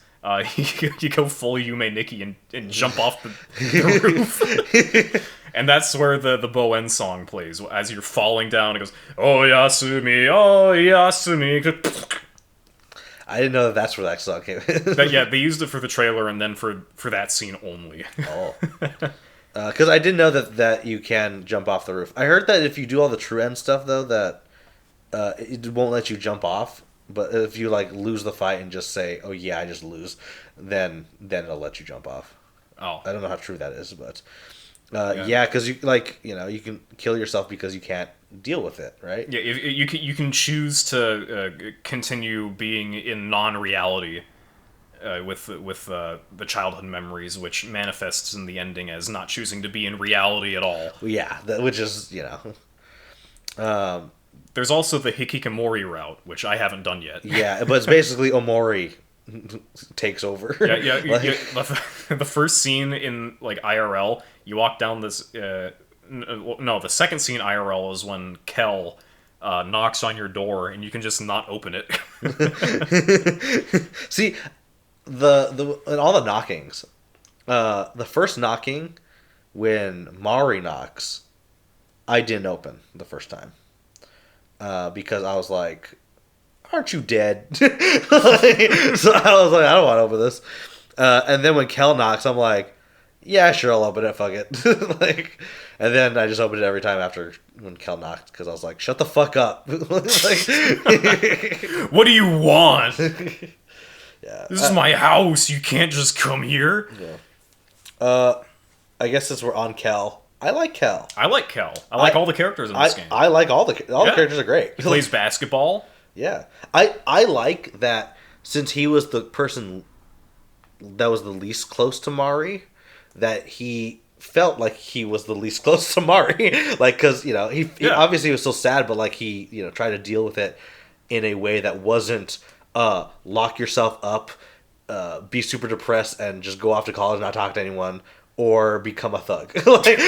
you go full Yume Nikki and jump off the roof. And that's where the Boen song plays. As you're falling down, it goes, "Oh Yasumi, oh Yasumi." I didn't know that's where that song came. Yeah, they used it for the trailer and then for that scene only. Oh. Because I didn't know that you can jump off the roof. I heard that if you do all the true end stuff, though, that it won't let you jump off. But if you, like, lose the fight and just say, "Oh, yeah, I just lose," then it'll let you jump off. Oh. I don't know how true that is, but... yeah, because you can kill yourself because you can't deal with it, right? Yeah, you can choose to continue being in non-reality with the childhood memories, which manifests in the ending as not choosing to be in reality at all. Yeah, which is There's also the Hikikomori route, which I haven't done yet. Yeah, but it's basically Omori takes over. Yeah. The first scene in like IRL, you walk down this. No, the second scene IRL is when Kel knocks on your door, and you can just not open it. See, the and all the knockings. The first knocking, when Mari knocks, I didn't open the first time because I was like, "Aren't you dead?" So I was like, "I don't want to open this." And then when Kel knocks, I'm like, "Yeah, sure, I'll open it. Fuck it." Like, and then I just opened it every time after when Kel knocked because I was like, "Shut the fuck up!" Like, what do you want? Yeah, this is my house. You can't just come here. Yeah. I guess since we're on Kel, I like Kel. I like Kel. I like all the characters in this game. I like all the characters are great. He plays basketball. Yeah. I like that since he was the person that was the least close to Mari, that he felt like he was the least close to Mari. Like, because, he obviously was still sad, but, like, he, tried to deal with it in a way that wasn't lock yourself up, be super depressed, and just go off to college and not talk to anyone, or become a thug. Like,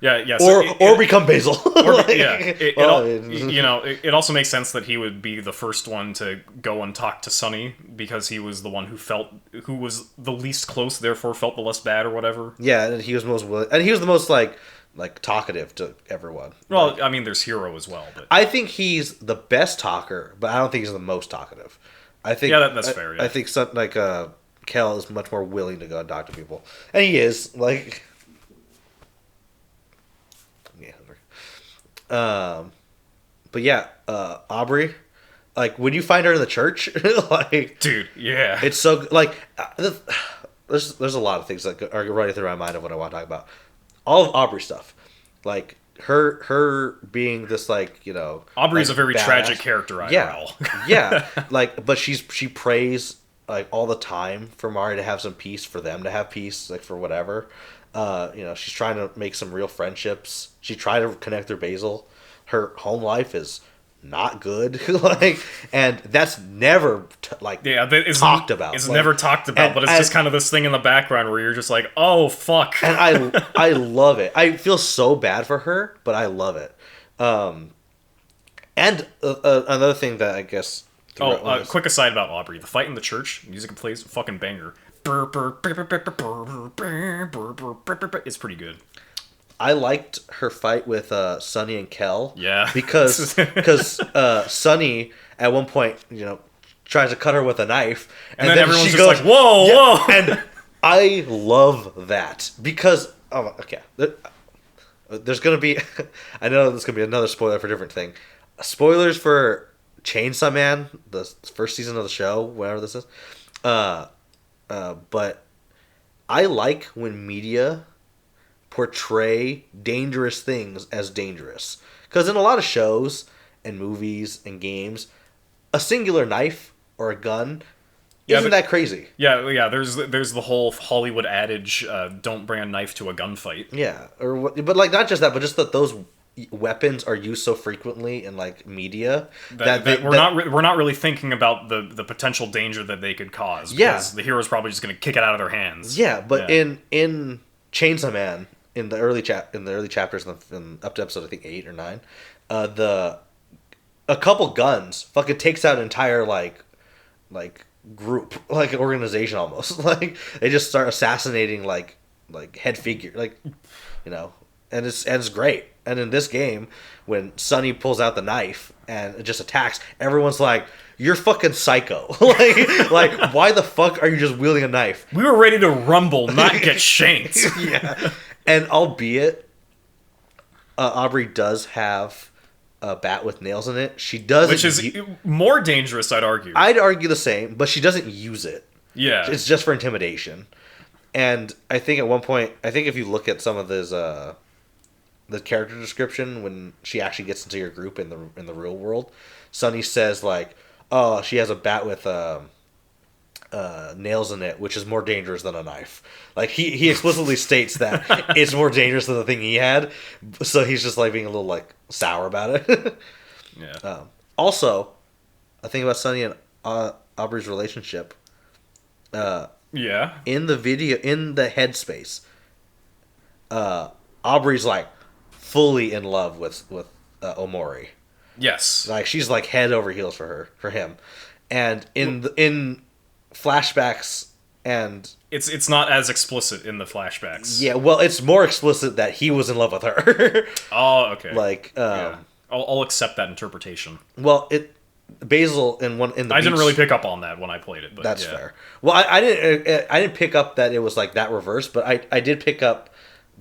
yeah. Or become Basil. It also makes sense that he would be the first one to go and talk to Sunny because he was the one who was the least close, therefore felt the less bad or whatever. Yeah, and he was most willing, and he was the most like talkative to everyone. Well, I mean, there's Hero as well, but I think he's the best talker, but I don't think he's the most talkative. I think that's fair. Yeah. I think Kel is much more willing to go and talk to people, and he is like. But yeah, Aubrey, like when you find her in the church, like, dude, yeah, it's so like there's a lot of things that are running through my mind of what I want to talk about. All of Aubrey stuff, like her being this Aubrey's like, a very badass. Tragic character. IRL. Yeah, like, but she prays like all the time for Mari to have some peace, for them to have peace, like for whatever. She's trying to make some real friendships. She tried to connect her Basil. Her home life is not good, and that's never talked about. It's never talked about, but it's just kind of this thing in the background where you're just like, oh fuck. And I love it. I feel so bad for her, but I love it. And another thing that I guess. Quick aside about Aubrey: the fight in the church, music plays, fucking banger. It's pretty good. I liked her fight with Sunny and Kel. Yeah. Because Sunny at one point, tries to cut her with a knife, and then everyone's just like, "Whoa, whoa!" And I love that because there's gonna be, I know there's gonna be another spoiler for a different thing. Spoilers for Chainsaw Man, the first season of the show, whatever this is. But I like when media portray dangerous things as dangerous. Because in a lot of shows and movies and games, a singular knife or a gun isn't that crazy. Yeah. There's the whole Hollywood adage, "Don't bring a knife to a gunfight." Yeah, but like not just that, but just that those weapons are used so frequently in like media that we're not really thinking about the potential danger that they could cause. Because the hero's probably just going to kick it out of their hands. Yeah, but in Chainsaw Man, in the early chapters, up to episode I think 8 or 9, a couple guns fucking takes out an entire like group, like an organization almost. Like they just start assassinating like head figure, and it's great. And in this game, when Sunny pulls out the knife and it just attacks, everyone's like, "You're fucking psycho!" like why the fuck are you just wielding a knife? We were ready to rumble, not get shanked. Yeah, and albeit Aubrey does have a bat with nails in it. She doesn't, which is more dangerous, I'd argue. I'd argue the same, but she doesn't use it. Yeah, it's just for intimidation. And I think at one point, if you look at some of this, the character description when she actually gets into your group in the real world, Sunny says like, "Oh, she has a bat with nails in it, which is more dangerous than a knife." Like he explicitly states that it's more dangerous than the thing he had, so he's just like being a little like sour about it. Yeah. Also, a thing about Sunny and Aubrey's relationship. Yeah. In the video, in the headspace, Aubrey's like fully in love with Omori. Yes. Like she's like head over heels for him, and in flashbacks, and it's not as explicit in the flashbacks. Yeah, well, it's more explicit that he was in love with her. Oh, okay. Like, I'll accept that interpretation. Well, Basil in the I didn't really pick up on that when I played it, but that's fair. Well, I didn't pick up that it was like that reverse, but I did pick up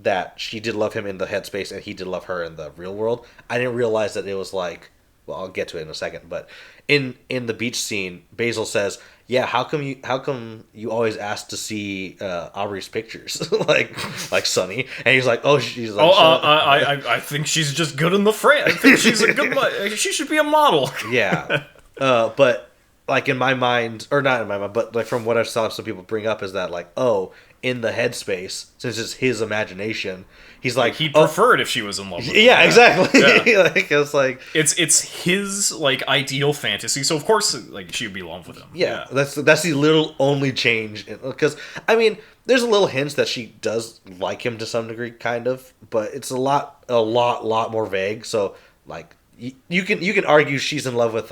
that she did love him in the headspace and he did love her in the real world. I didn't realize that it was like, well, I'll get to it in a second, but in the beach scene, Basil says, "Yeah, how come you always ask to see Aubrey's pictures?" like Sunny, and he's like, "Oh, she's like, I think she's just good in the frame. I think she's a good she should be a model." Yeah. But like in my mind, or not in my mind, but like from what I've saw some people bring up is that like, oh, in the headspace, since it's his imagination, he's like he'd prefer it if she was in love with him. Yeah, exactly. Yeah. Like it's like it's his like ideal fantasy, so of course like she would be in love with him. Yeah. That's the little only change, because I mean, there's a little hints that she does like him to some degree, kind of, but it's a lot more vague. So like you can argue she's in love with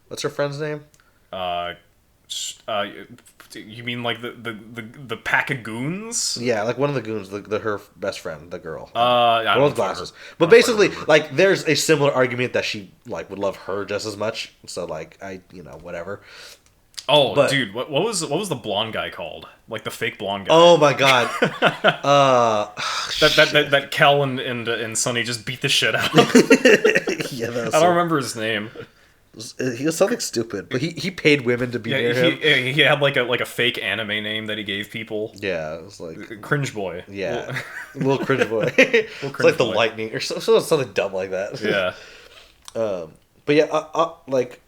what's her friend's name? You mean like the pack of goons? Yeah, like one of the goons, her best friend, the girl. I don't one with glasses. But basically, like there's a similar argument that she like would love her just as much. So like whatever. Oh, but, dude, what was the blonde guy called? Like the fake blonde guy. Oh my god. that Kel and Sunny just beat the shit out. Yeah, I don't remember his name. He was something stupid, but he paid women to be near him. He had like a fake anime name that he gave people. Yeah, it was like Cringe Boy. Yeah, little Cringe Boy. It's like the lightning or something dumb like that. Yeah. But yeah, like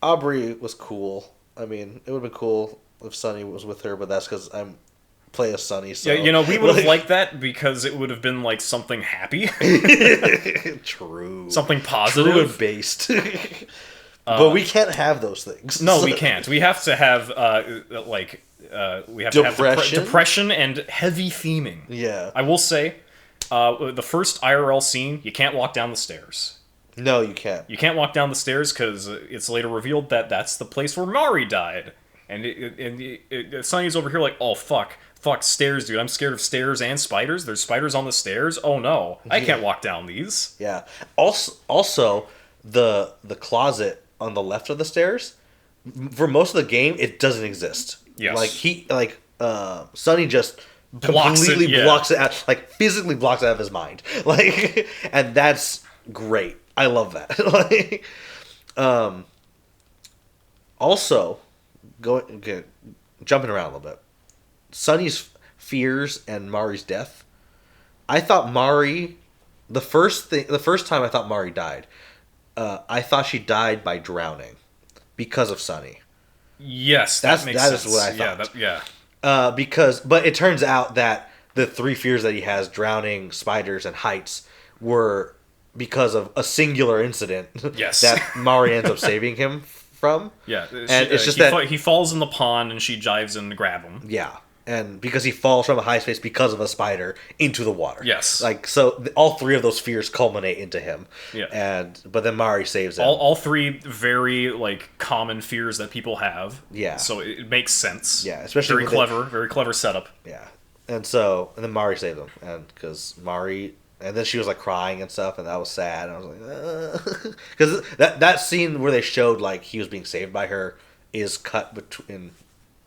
Aubrey was cool. I mean, it would have been cool if Sunny was with her, but that's because I'm play as Sunny. So yeah, we would have liked that because it would have been like something happy. True. Something positive. True and based. But we can't have those things. No, we can't. We have to have we have to have depression and heavy theming. Yeah. I will say, the first IRL scene, you can't walk down the stairs. No, you can't. You can't walk down the stairs because it's later revealed that that's the place where Mari died. And Sunny's over here like, oh fuck, fuck, stairs, dude. I'm scared of stairs and spiders. There's spiders on the stairs. Oh no, I can't walk down these. Yeah. Also, the closet on the left of the stairs, for most of the game, it doesn't exist. Yes. Sunny just completely blocks it out, like physically blocks it out of his mind. Like, and that's great. I love that. Like, also, jumping around a little bit. Sunny's fears and Mari's death. I thought Mari, the first time I thought Mari died, I thought she died by drowning because of Sunny. Yes, that makes sense. That is what I thought. Yeah. But it turns out that the 3 fears that he has, drowning, spiders, and heights, were because of a singular incident. Yes. That Mari ends up saving him from. Yeah, and it's just that he falls in the pond and she dives in to grab him. Yeah. And because he falls from a high space because of a spider into the water. Yes. Like, so all 3 of those fears culminate into him. Yeah. But then Mari saves him. All 3 very, like, common fears that people have. Yeah. So it makes sense. Yeah, especially very clever setup. Yeah. And then Mari saved him. And because Mari... And then she was, like, crying and stuff, and that was sad. And I was like, because that scene where they showed, like, he was being saved by her is cut between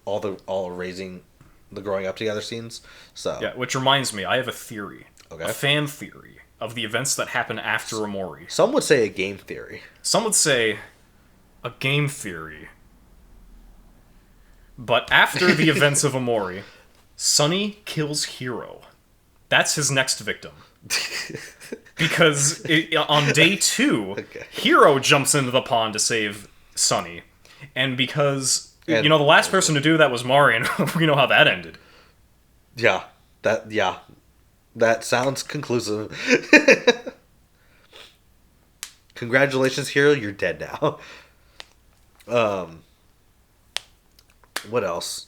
all raising... the growing up together scenes. So yeah, which reminds me, I have a theory. Okay. A fan theory of the events that happen after Omori. Some would say a game theory. Some would say a game theory. But after the events of Omori, Sunny kills Hiro. That's his next victim. Because on day 2, Hiro jumps into the pond to save Sunny. And because... the last person to do that was Mari, and we know how that ended. Yeah. That sounds conclusive. Congratulations, Hiro, you're dead now. What else?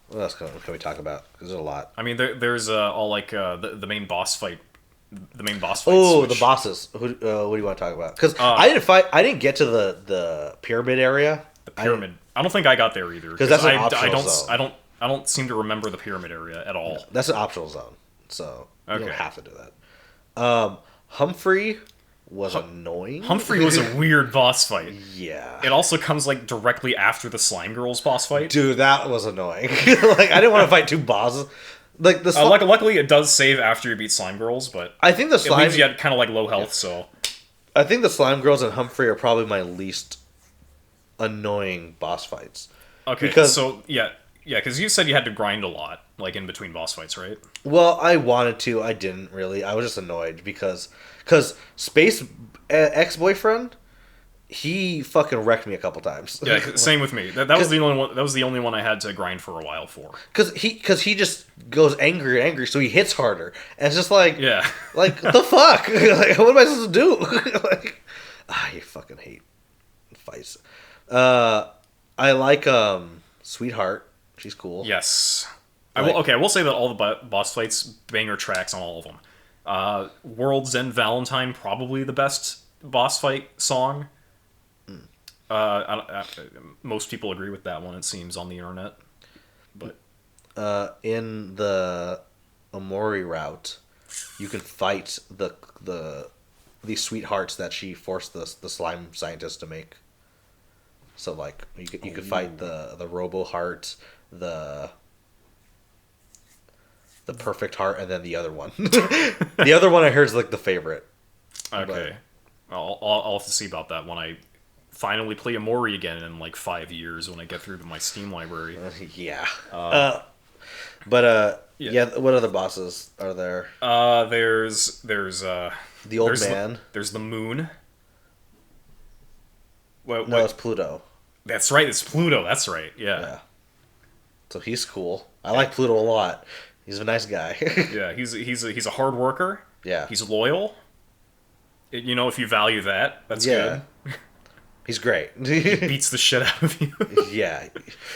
What else can we talk about? Because there's a lot. I mean, there's all like the main boss fight. The main boss fight. Oh, the bosses. What do you want to talk about? Because I didn't get to the pyramid area. The pyramid. I don't think I got there either. Because that's an optional zone. I don't seem to remember the pyramid area at all. No, that's an optional zone, so you don't have to do that. Humphrey was annoying. Humphrey was a weird boss fight. Yeah. It also comes like directly after the Slime Girls boss fight. Dude, that was annoying. Like, I didn't want to fight 2 bosses. Like the luckily it does save after you beat Slime Girls, but I think it leaves you at kind of like low health. So I think the Slime Girls and Humphrey are probably my least annoying boss fights. Okay, because you said you had to grind a lot, like in between boss fights, right? Well, I wanted to. I didn't really. I was just annoyed because Space ex-boyfriend, he fucking wrecked me a couple times. Yeah, same with me. That was the only one. That was the only one I had to grind for a while for. Because he just goes angry, so he hits harder, and it's just like, yeah, like the fuck. Like, what am I supposed to do? Like, I fucking hate fights. I like Sweetheart. She's cool. Yes. I will say that all the boss fights, banger tracks on all of them. World's End Valentine, probably the best boss fight song. Most people agree with that one, it seems, on the internet. But in the Omori route, you can fight these sweethearts that she forced the slime scientist to make. So like you could fight the Robo Heart, the Perfect Heart, and then the other one. The other one I heard is like the favorite. Okay, I'll have to see about that when I finally play Omori again in like 5 years when I get through to my Steam library. Yeah. Yeah. What other bosses are there? There's the old man. There's the moon. No, it's Pluto. That's right. It's Pluto. That's right. Yeah. So he's cool. I like Pluto a lot. He's a nice guy. Yeah, he's a hard worker. Yeah. He's loyal. If you value that, that's good. He's great. He beats the shit out of you. Yeah.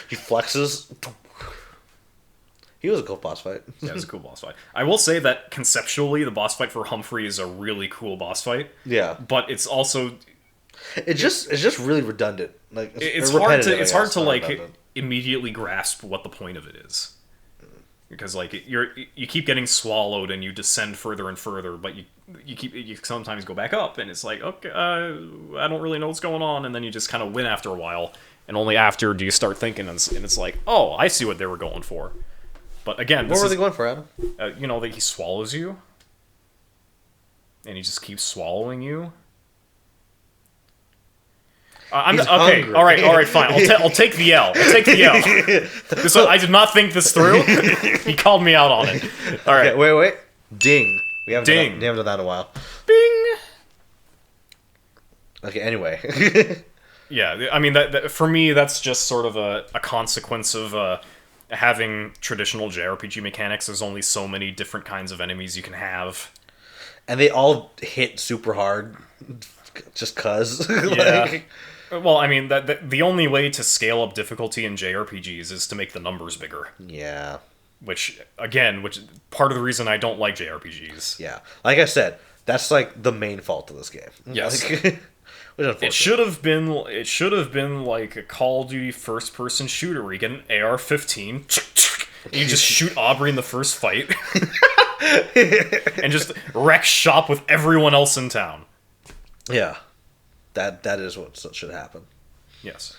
He flexes. He was a cool boss fight. Yeah, it was a cool boss fight. I will say that conceptually, the boss fight for Humphrey is a really cool boss fight. Yeah. But it's also... It's just really redundant. Like it's hard to like redundant. Immediately grasp what the point of it is. because like you keep getting swallowed and you descend further and further, but you sometimes go back up, and it's like, okay, I don't really know what's going on, and then you just kind of win after a while, and only after do you start thinking, and it's like, oh, I see what they were going for. But again, what were they going for, Adam? You know, that he swallows you, and he just keeps swallowing you. Okay, hungry. all right, fine. I'll take the L. I did not think this through. He called me out on it. All right. Okay, wait. Ding. We haven't done that in a while. Bing. Okay, anyway. Yeah, I mean, that for me, that's just sort of a consequence of having traditional JRPG mechanics. There's only so many different kinds of enemies you can have. And they all hit super hard just 'cause. Yeah. Well, I mean, the only way to scale up difficulty in JRPGs is to make the numbers bigger. Yeah. Which part of the reason I don't like JRPGs. Yeah. Like I said, that's like the main fault of this game. Yes. It should have been like a Call of Duty first-person shooter where you get an AR-15, and you just shoot Aubrey in the first fight, and just wreck shop with everyone else in town. Yeah. That is what should happen. Yes.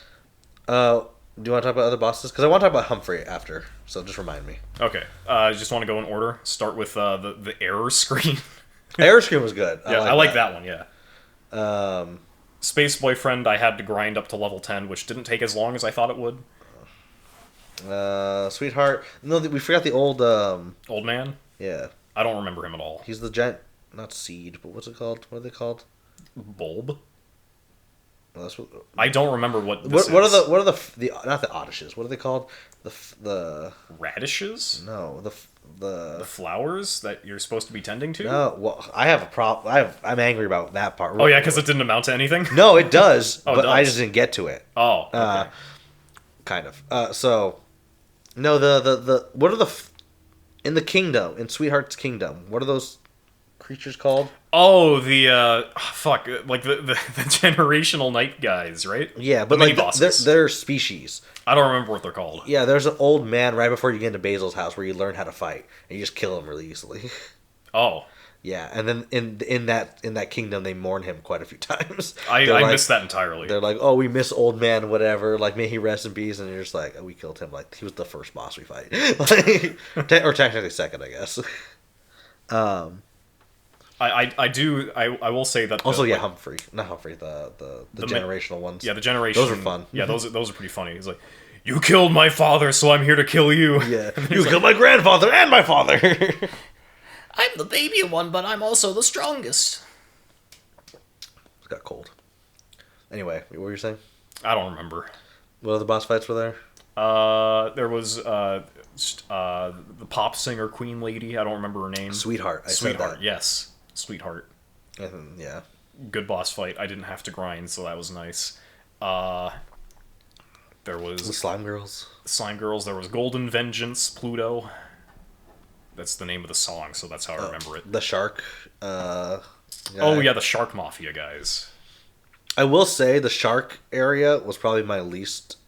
Do you want to talk about other bosses? Because I want to talk about Humphrey after, so just remind me. Okay. I just want to go in order. Start with the error screen. Error screen was good. I like that one, yeah. Space Boyfriend, I had to grind up to level 10, which didn't take as long as I thought it would. Sweetheart. No, we forgot the old... Old man? Yeah. I don't remember him at all. He's the giant... Not seed, but what's it called? What are they called? Bulb? Well, that's what, I don't remember what this what is. What are the not the odysses? What are they called? The radishes? No, the flowers that you're supposed to be tending to? No, well, I have a problem. I'm angry about that part. Oh yeah, because it didn't amount to anything? No, it does, but it does. I just didn't get to it. Oh, okay. Kind of. So, no, the what are in the kingdom, in Sweetheart's kingdom, what are those creatures called? Oh, the like the generational night guys, right? Yeah, but like they're species. I don't remember what they're called. Yeah, there's an old man right before you get into Basil's house where you learn how to fight and you just kill him really easily. Oh. Yeah, and then in that kingdom they mourn him quite a few times. I missed that entirely. They're like, oh, we miss old man, whatever. Like, may he rest in peace. And you're just like, oh, we killed him. Like, he was the first boss we fight, or technically second, I guess. I will say that also Humphrey, not Humphrey, the generational ones. Yeah, the generation. Those are fun. Yeah, those are pretty funny. He's like, you killed my father, so I'm here to kill you. Yeah, you killed my grandfather and my father. I'm the baby one, but I'm also the strongest. It got cold. Anyway, what were you saying? I don't remember. What other boss fights were there? There was the pop singer queen lady. I don't remember her name. Sweetheart. Sweetheart. Yes, Sweetheart. Yeah. Good boss fight. I didn't have to grind, so that was nice. There was the Slime Girls. Slime Girls. There was Golden Vengeance. Pluto. That's the name of the song, so that's how I remember it. The shark. Oh yeah, the Shark Mafia guys. I will say the shark area was probably my least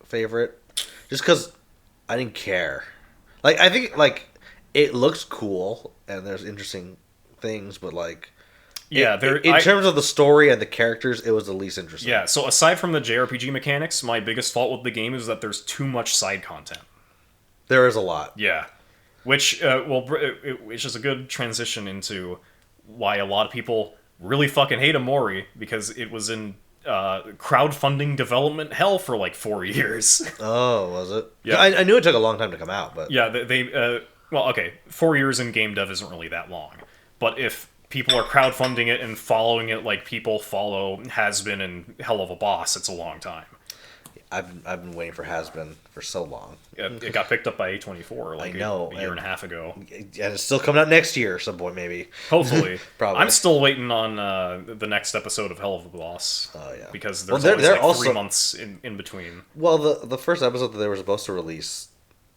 favorite, just because I didn't care. Like, I think like it looks cool and there's interesting things, but like, yeah, in terms of the story and the characters, it was the least interesting. Yeah. So aside from the JRPG mechanics, my biggest fault with the game is that there's too much side content. There is a lot. Yeah. Which is a good transition into why a lot of people really fucking hate Omori, because it was in crowdfunding development hell for like 4 years. Oh, was it? Yeah. I knew it took a long time to come out, but... Yeah, well, okay, 4 years in game dev isn't really that long. But if people are crowdfunding it and following it like people follow Has-Been and Hell of a Boss, it's a long time. I've been waiting for Has-Been for so long. It got picked up by A24 like a year and a half ago. And it's still coming out next year at some point, maybe. Hopefully. Probably. I'm still waiting on the next episode of Hell of a Boss. Oh, yeah. Because there's always 3 months in between. Well, the first episode that they were supposed to release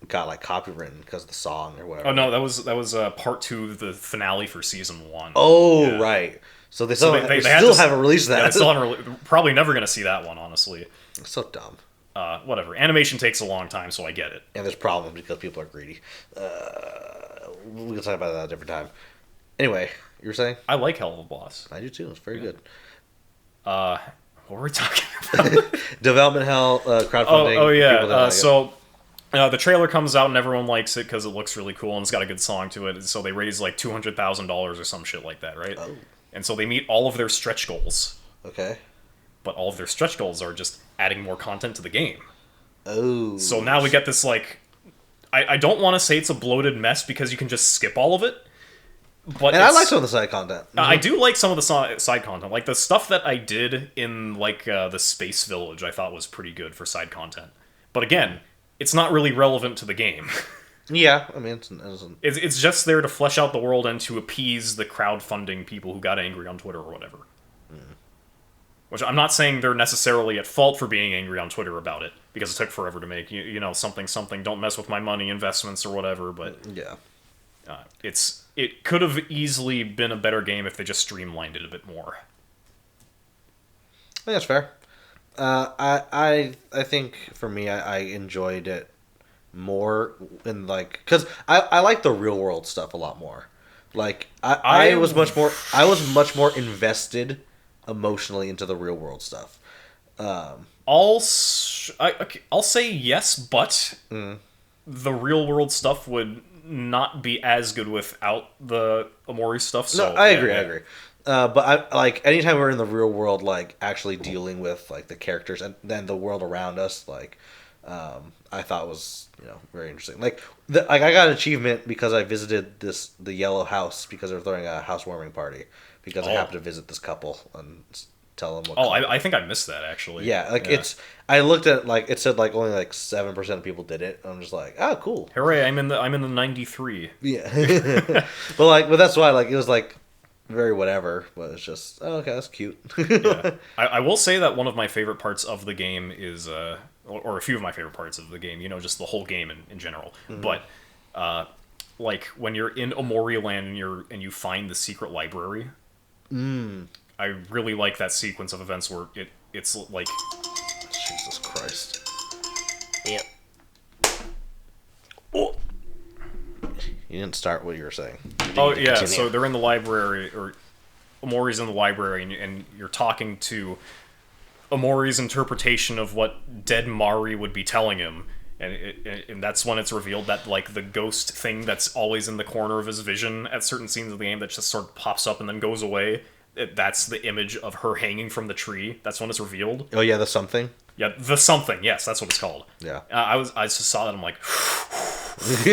got like copywritten because of the song or whatever. Oh, no, that was part 2 of the finale for season 1. Oh, yeah. Right. So they still haven't released that. Yeah, they still haven't probably never going to see that one, honestly. It's so dumb. whatever. Animation takes a long time, so I get it. And there's problems because people are greedy. We can talk about that at a different time. Anyway, you were saying? I like Hell of a Boss. I do too. It's very good. What were we talking about? Development hell, crowdfunding. Oh yeah. The trailer comes out and everyone likes it because it looks really cool and it's got a good song to it. So they raise like $200,000 or some shit like that, right? Oh. And so they meet all of their stretch goals. Okay. But all of their stretch goals are just adding more content to the game. Oh. So now we get this, like... I don't want to say it's a bloated mess because you can just skip all of it. But I like some of the side content. I do like some of the side content. Like, the stuff that I did in, like, the Space Village I thought was pretty good for side content. But again, it's not really relevant to the game. Yeah, I mean... It's just there to flesh out the world and to appease the crowdfunding people who got angry on Twitter or whatever. Which I'm not saying they're necessarily at fault for being angry on Twitter about it, because it took forever to make, you know, something, don't mess with my money investments or whatever, but... Yeah. It could have easily been a better game if they just streamlined it a bit more. I think that's fair. I think, for me, I enjoyed it more in, like... Because I like the real-world stuff a lot more. Like, I was much more invested... emotionally into the real world stuff. I'll say yes, but the real world stuff would not be as good without the Omori stuff. So no, I agree. But I like anytime we're in the real world, like actually dealing with like the characters and then the world around us, like I thought was very interesting. Like I got an achievement because I visited the yellow house because they were throwing a housewarming party. Because I happened to visit this couple and tell them what... I think I missed that, actually. Yeah, it's... I looked at, like, it said, like, only, like, 7% of people did it. I'm just like, oh, cool. Hooray, I'm in the 93. Yeah. but that's why, like, it was, like, very whatever. But it's just, oh, okay, that's cute. Yeah. I will say that one of my favorite parts of the game is... or a few of my favorite parts of the game, just the whole game in general. Mm-hmm. But, like, when you're in Omori Land and you find the secret library... I really like that sequence of events where it's like... Jesus Christ. Yeah. Oh. You didn't start what you were saying. Yeah, so they're in the library, or Omori's in the library, and you're talking to Omori's interpretation of what dead Mari would be telling him, and that's when it's revealed that, like, the ghost thing that's always in the corner of his vision at certain scenes of the game that just sort of pops up and then goes away, that's the image of her hanging from the tree. That's when it's revealed. Oh, yeah, the something? Yeah, the something, yes, that's what it's called. Yeah. I just saw that, I'm like,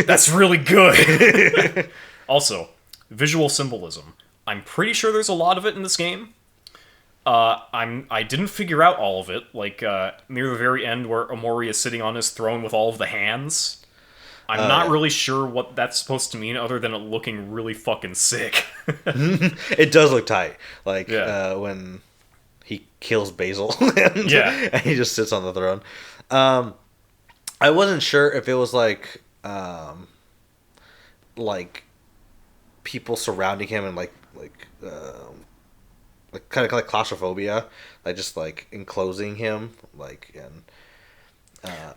that's really good! Also, visual symbolism. I'm pretty sure there's a lot of it in this game. I didn't figure out all of it, like, near the very end where Omori is sitting on his throne with all of the hands. I'm not really sure what that's supposed to mean other than it looking really fucking sick. It does look tight. Like, when he kills Basil and he just sits on the throne. I wasn't sure if it was like people surrounding him and like kind of like claustrophobia, like just like enclosing him, like and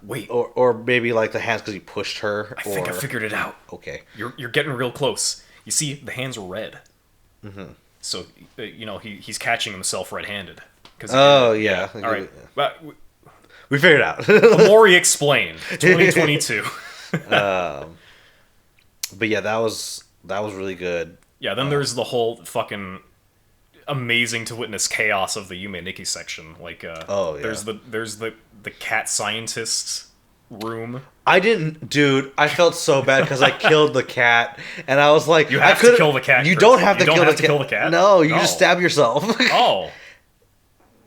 wait, or maybe like the hands because he pushed her. I think I figured it out. Okay, you're getting real close. You see, the hands are red, so he's catching himself red-handed. Oh yeah. All right, we figured it out. Omori explained. 2022. But yeah, that was really good. Yeah, then there's the whole fucking amazing to witness chaos of the Yume Nikki section. Like, there's the cat scientist room. Dude, I felt so bad because I killed the cat, and I was like, you have to kill the cat. You don't have to kill the cat. No, you just stab yourself. Oh.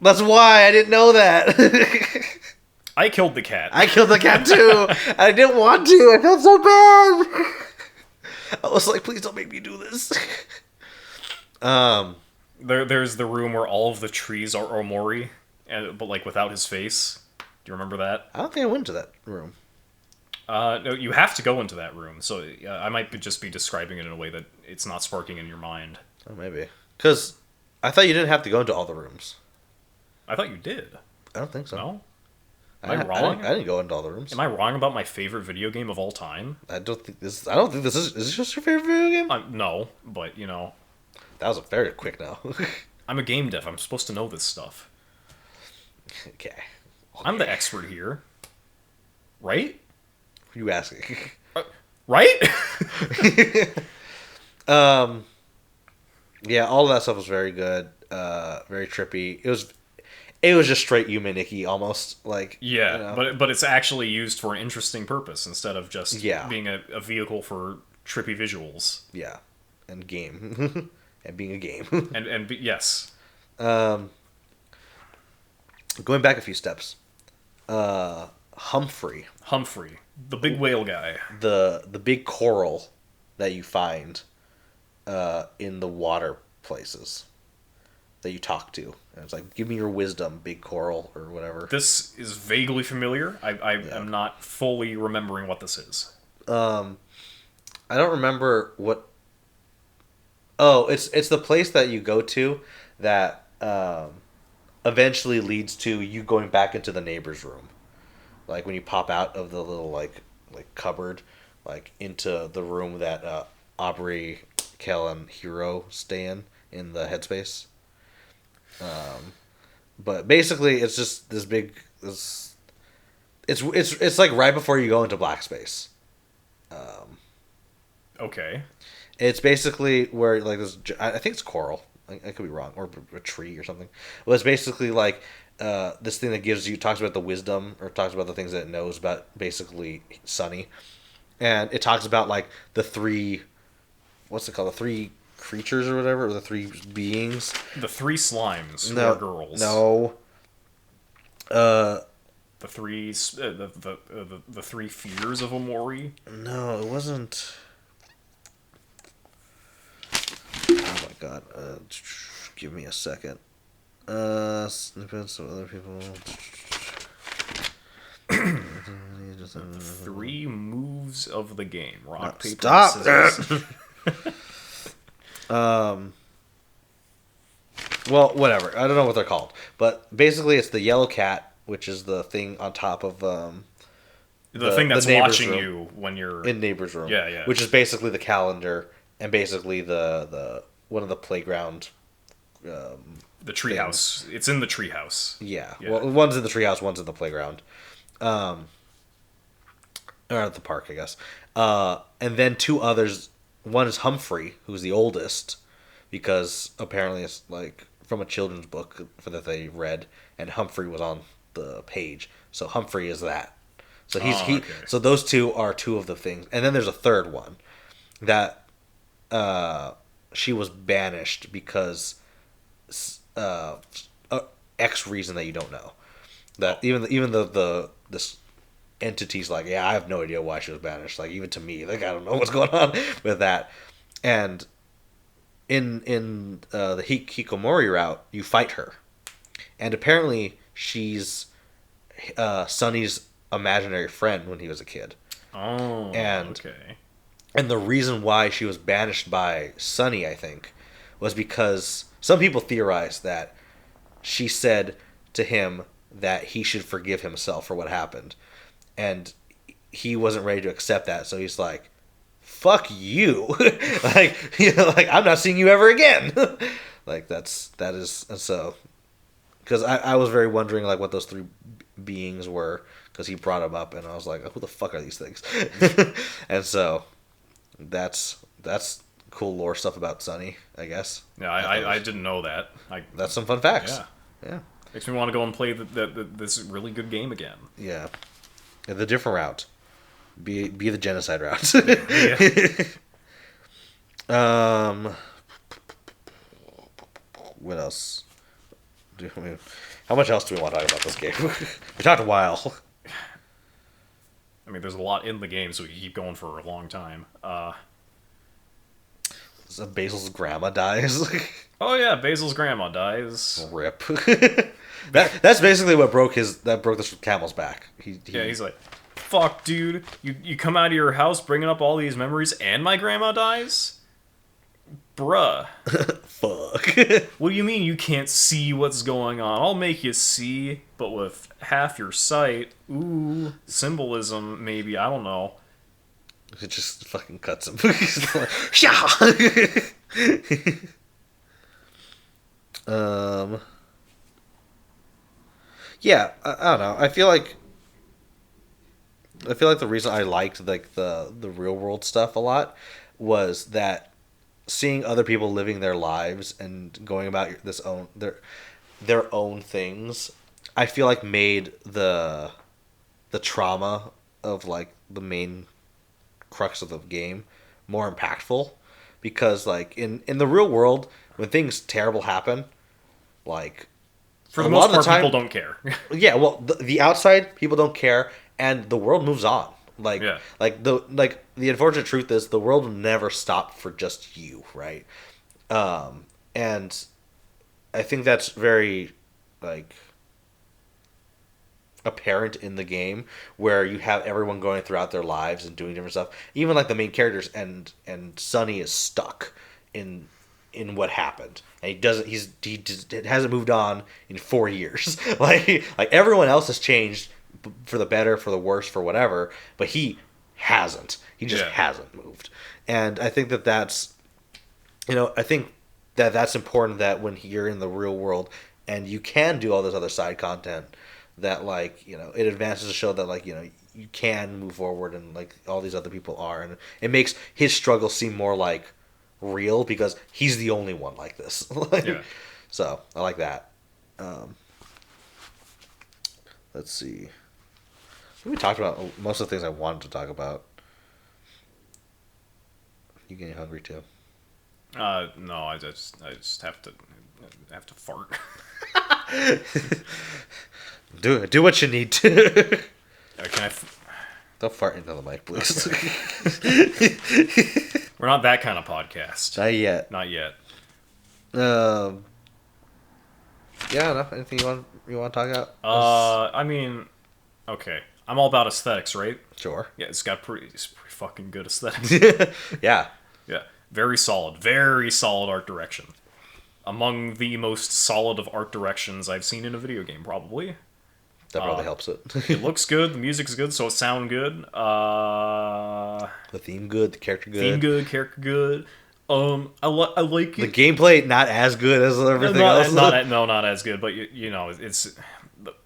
That's why I didn't know that. I killed the cat. I killed the cat too. I didn't want to. I felt so bad. I was like, please don't make me do this. There's the room where all of the trees are Omori, but like without his face. Do you remember that? I don't think I went to that room. No, you have to go into that room. So I might just be describing it in a way that it's not sparking in your mind. Oh, maybe. Because I thought you didn't have to go into all the rooms. I thought you did. I don't think so. No? Am I wrong? I didn't go into all the rooms. Am I wrong about my favorite video game of all time? I don't think this is this just your favorite video game? No, but you know, That was a very quick no. I'm a game dev. I'm supposed to know this stuff. Okay. I'm the expert here, right? What are you asking? Right? Yeah, all of that stuff was very good. Very trippy. It was just straight Yume Nikki almost, like, Yeah, you know? but it's actually used for an interesting purpose instead of just Yeah. being a vehicle for trippy visuals. Yeah, and game and being a game. Yes, Going back a few steps, Humphrey, the big whale guy. the big coral that you find in the water places that you talk to, and it's like, give me your wisdom, big coral, or whatever. This is vaguely familiar. I am not fully remembering what this is. I don't remember what. Oh, it's the place that you go to that eventually leads to you going back into the neighbor's room. Like when you pop out of the little like cupboard, like into the room that Aubrey, Kel, and Hiro stay in the headspace. But basically, it's just this big. It's like right before you go into black space. Okay. It's basically where like this. I think it's coral. I could be wrong, or a tree or something. Well, it's basically like this thing that talks about the wisdom, or talks about the things that it knows about basically Sunny, and it talks about like the three, what's it called, the three creatures or whatever, or the three beings. The three slimes who are girls. No. The three the three fears of Omori. No, it wasn't. Oh my god. Give me a second. Snippets of other people. Three moves of the game. Rock, paper, Stop scissors. Well, whatever. I don't know what they're called, but basically, it's the yellow cat, which is the thing on top of the thing that's neighbor's watching room. you when you're In neighbor's room. Yeah, yeah. Which is basically the calendar and basically the one of the playground. The treehouse. It's in the treehouse. Yeah. Yeah. Well, one's in the treehouse, one's in the playground. Or at the park, I guess. And then two others. One is Humphrey, who's the oldest, because apparently it's like from a children's book that they read, and Humphrey was on the page. So Humphrey is that. So okay. So those two are two of the things. And then there's a third one that she was banished because X reason that you don't know. That even the this entity's like, yeah, I have no idea why she was banished. Like, even to me, like, I don't know what's going on with that. And in the Hikikomori route, you fight her, and apparently she's Sunny's imaginary friend when he was a kid. Oh, And okay. And the reason why she was banished by Sunny, I think, was because some people theorize that she said to him that he should forgive himself for what happened. And he wasn't ready to accept that, so he's like, fuck you. Like, you know, like, I'm not seeing you ever again. Like, that is, so, because I was very wondering, like, what those three beings were, because he brought them up, and I was like, who the fuck are these things? And so, that's cool lore stuff about Sunny, I guess. Yeah, I didn't know that. That's some fun facts. Yeah. Makes me want to go and play this really good game again. Yeah. The different route. Be the genocide route. Yeah. What else? How much else do we want to talk about this game? We talked a while. I mean, there's a lot in the game, so we can keep going for a long time. So Basil's grandma dies. Oh yeah, Basil's grandma dies. Rip. That's basically what broke the camel's back. He's like, fuck, dude, you come out of your house bringing up all these memories, and my grandma dies? Bruh. Fuck. What do you mean you can't see what's going on? I'll make you see, but with half your sight. Ooh, symbolism, maybe. I don't know. It just fucking cuts him. He's like, Shah! Yeah, I don't know. I feel like the reason I liked like the real world stuff a lot was that seeing other people living their lives and going about their own things, I feel like made the trauma of like the main crux of the game more impactful, because like in the real world when things terrible happen, like For the most part, people don't care. yeah, well, the outside people don't care, and the world moves on. Like, Yeah. the unfortunate truth is the world will never stop for just you, right? And I think that's very like apparent in the game, where you have everyone going throughout their lives and doing different stuff. Even like the main characters, and Sonny is stuck in what happened, and he just hasn't moved on in 4 years. like everyone else has changed for the better, for the worse, for whatever, but he hasn't. He just hasn't moved. And I think that's that's important, that when you're in the real world and you can do all this other side content, that like, it advances to show that like, you can move forward, and like all these other people are, and it makes his struggle seem more like real, because he's the only one like this. So I like that. Let's see. We talked about most of the things I wanted to talk about. You getting hungry too? No, I just have to fart. Do what you need to. Can I? Don't fart into the mic, please. Okay. We're not that kind of podcast. Not yet. Not yet. Yeah. No. Anything you want to talk about? I mean, okay. I'm all about aesthetics, right? Sure. Yeah, it's pretty fucking good aesthetics. Yeah. Yeah. Very solid art direction. Among the most solid of art directions I've seen in a video game, probably. That probably helps it. It looks good, the music's good, so it sounds good. The theme good, the character good. Theme good, character good. I like it. The gameplay not as good as everything else. Not as good, but it's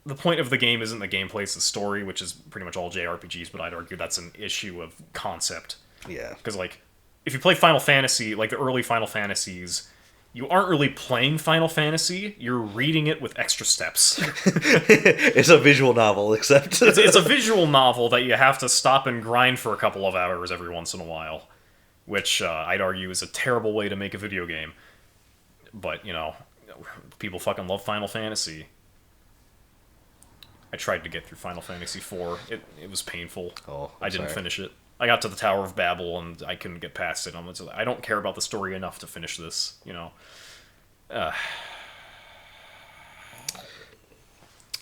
the point of the game isn't the gameplay, it's the story, which is pretty much all JRPGs, but I'd argue that's an issue of concept. Yeah. Because like, if you play Final Fantasy, like the early Final Fantasies, you aren't really playing Final Fantasy, you're reading it with extra steps. It's a visual novel, except... it's a visual novel that you have to stop and grind for a couple of hours every once in a while, which I'd argue is a terrible way to make a video game. But, people fucking love Final Fantasy. I tried to get through Final Fantasy IV. It was painful. Oh, I didn't finish it. I got to the Tower of Babel and I couldn't get past it. I don't care about the story enough to finish this,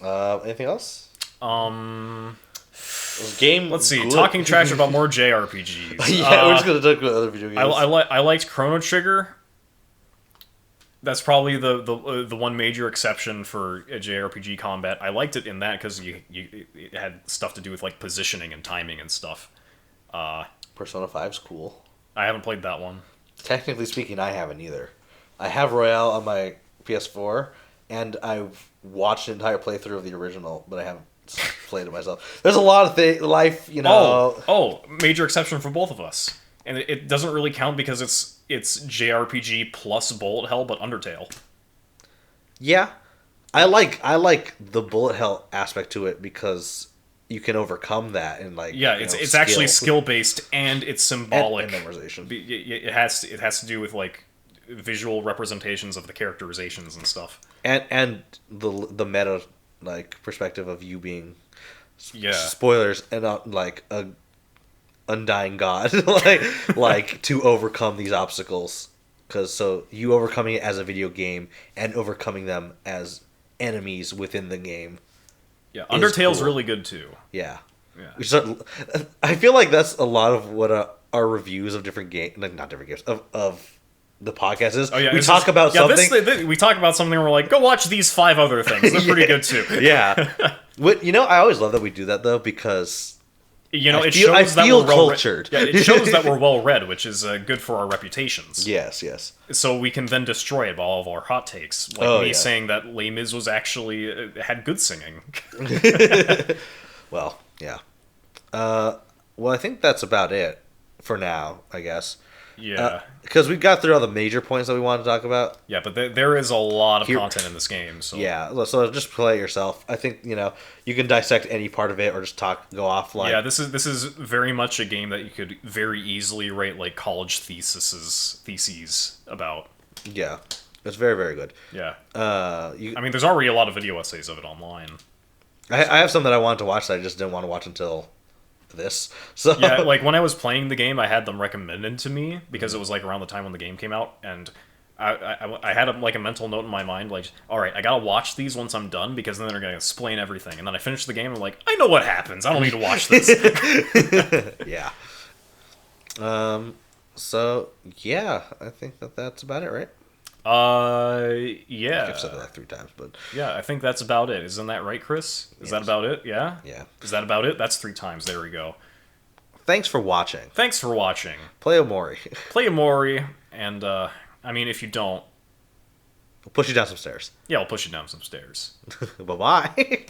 Anything else? Let's see. Good? Talking trash about more JRPGs. Yeah, we're just gonna talk about other video games. I liked Chrono Trigger. That's probably the one major exception for a JRPG combat. I liked it in that because it had stuff to do with like positioning and timing and stuff. Persona 5's cool. I haven't played that one. Technically speaking, I haven't either. I have Royale on my PS4, and I've watched an entire playthrough of the original, but I haven't played it myself. There's a lot of life, Oh, major exception for both of us. And it doesn't really count because it's JRPG plus bullet hell, but Undertale. Yeah. I like the bullet hell aspect to it because you can overcome that and it's actually skill based and it's symbolic and memorization. It has to do with like visual representations of the characterizations and stuff, and the meta like perspective of you being spoilers and not like a undying god like to overcome these obstacles, because so you overcoming it as a video game and overcoming them as enemies within the game. Yeah, Undertale's really good too. Yeah. I feel like that's a lot of what our reviews of different games, like not different games, of the podcast is. Oh yeah, we talk about something. We talk about something. And we're like, go watch these 5 other things. They're pretty good too. Yeah. I always love that we do that though, because it shows that we're cultured. It shows that we're well read, which is good for our reputations. Yes, yes. So we can then destroy it by all of our hot takes, like saying that Les Mis was actually had good singing. Well, yeah. Well, I think that's about it for now, I guess. Yeah. Because we got through all the major points that we wanted to talk about. Yeah, but there is a lot of content in this game. So yeah, so just play it yourself. I think, you can dissect any part of it or just go offline. Yeah, this is very much a game that you could very easily write like college theses about. Yeah, it's very, very good. Yeah. I mean, there's already a lot of video essays of it online. I have some that I wanted to watch that I just didn't want to watch until this. So yeah, like when I was playing the game, I had them recommended to me because it was like around the time when the game came out, and I had a mental note in my mind like, all right, I gotta watch these once I'm done because then they're gonna explain everything. And then I finished the game and I'm like, I know what happens. I don't need to watch this. Yeah. So yeah, I think that's about it, right? Yeah. I've said that like 3 times, but yeah, I think that's about it. Isn't that right, Chris? Is that about it? Yeah? Yeah. Is that about it? That's 3 times. There we go. Thanks for watching. Play Omori, and, I mean, if you don't... We'll push you down some stairs. Yeah, I'll push you down some stairs. Bye-bye.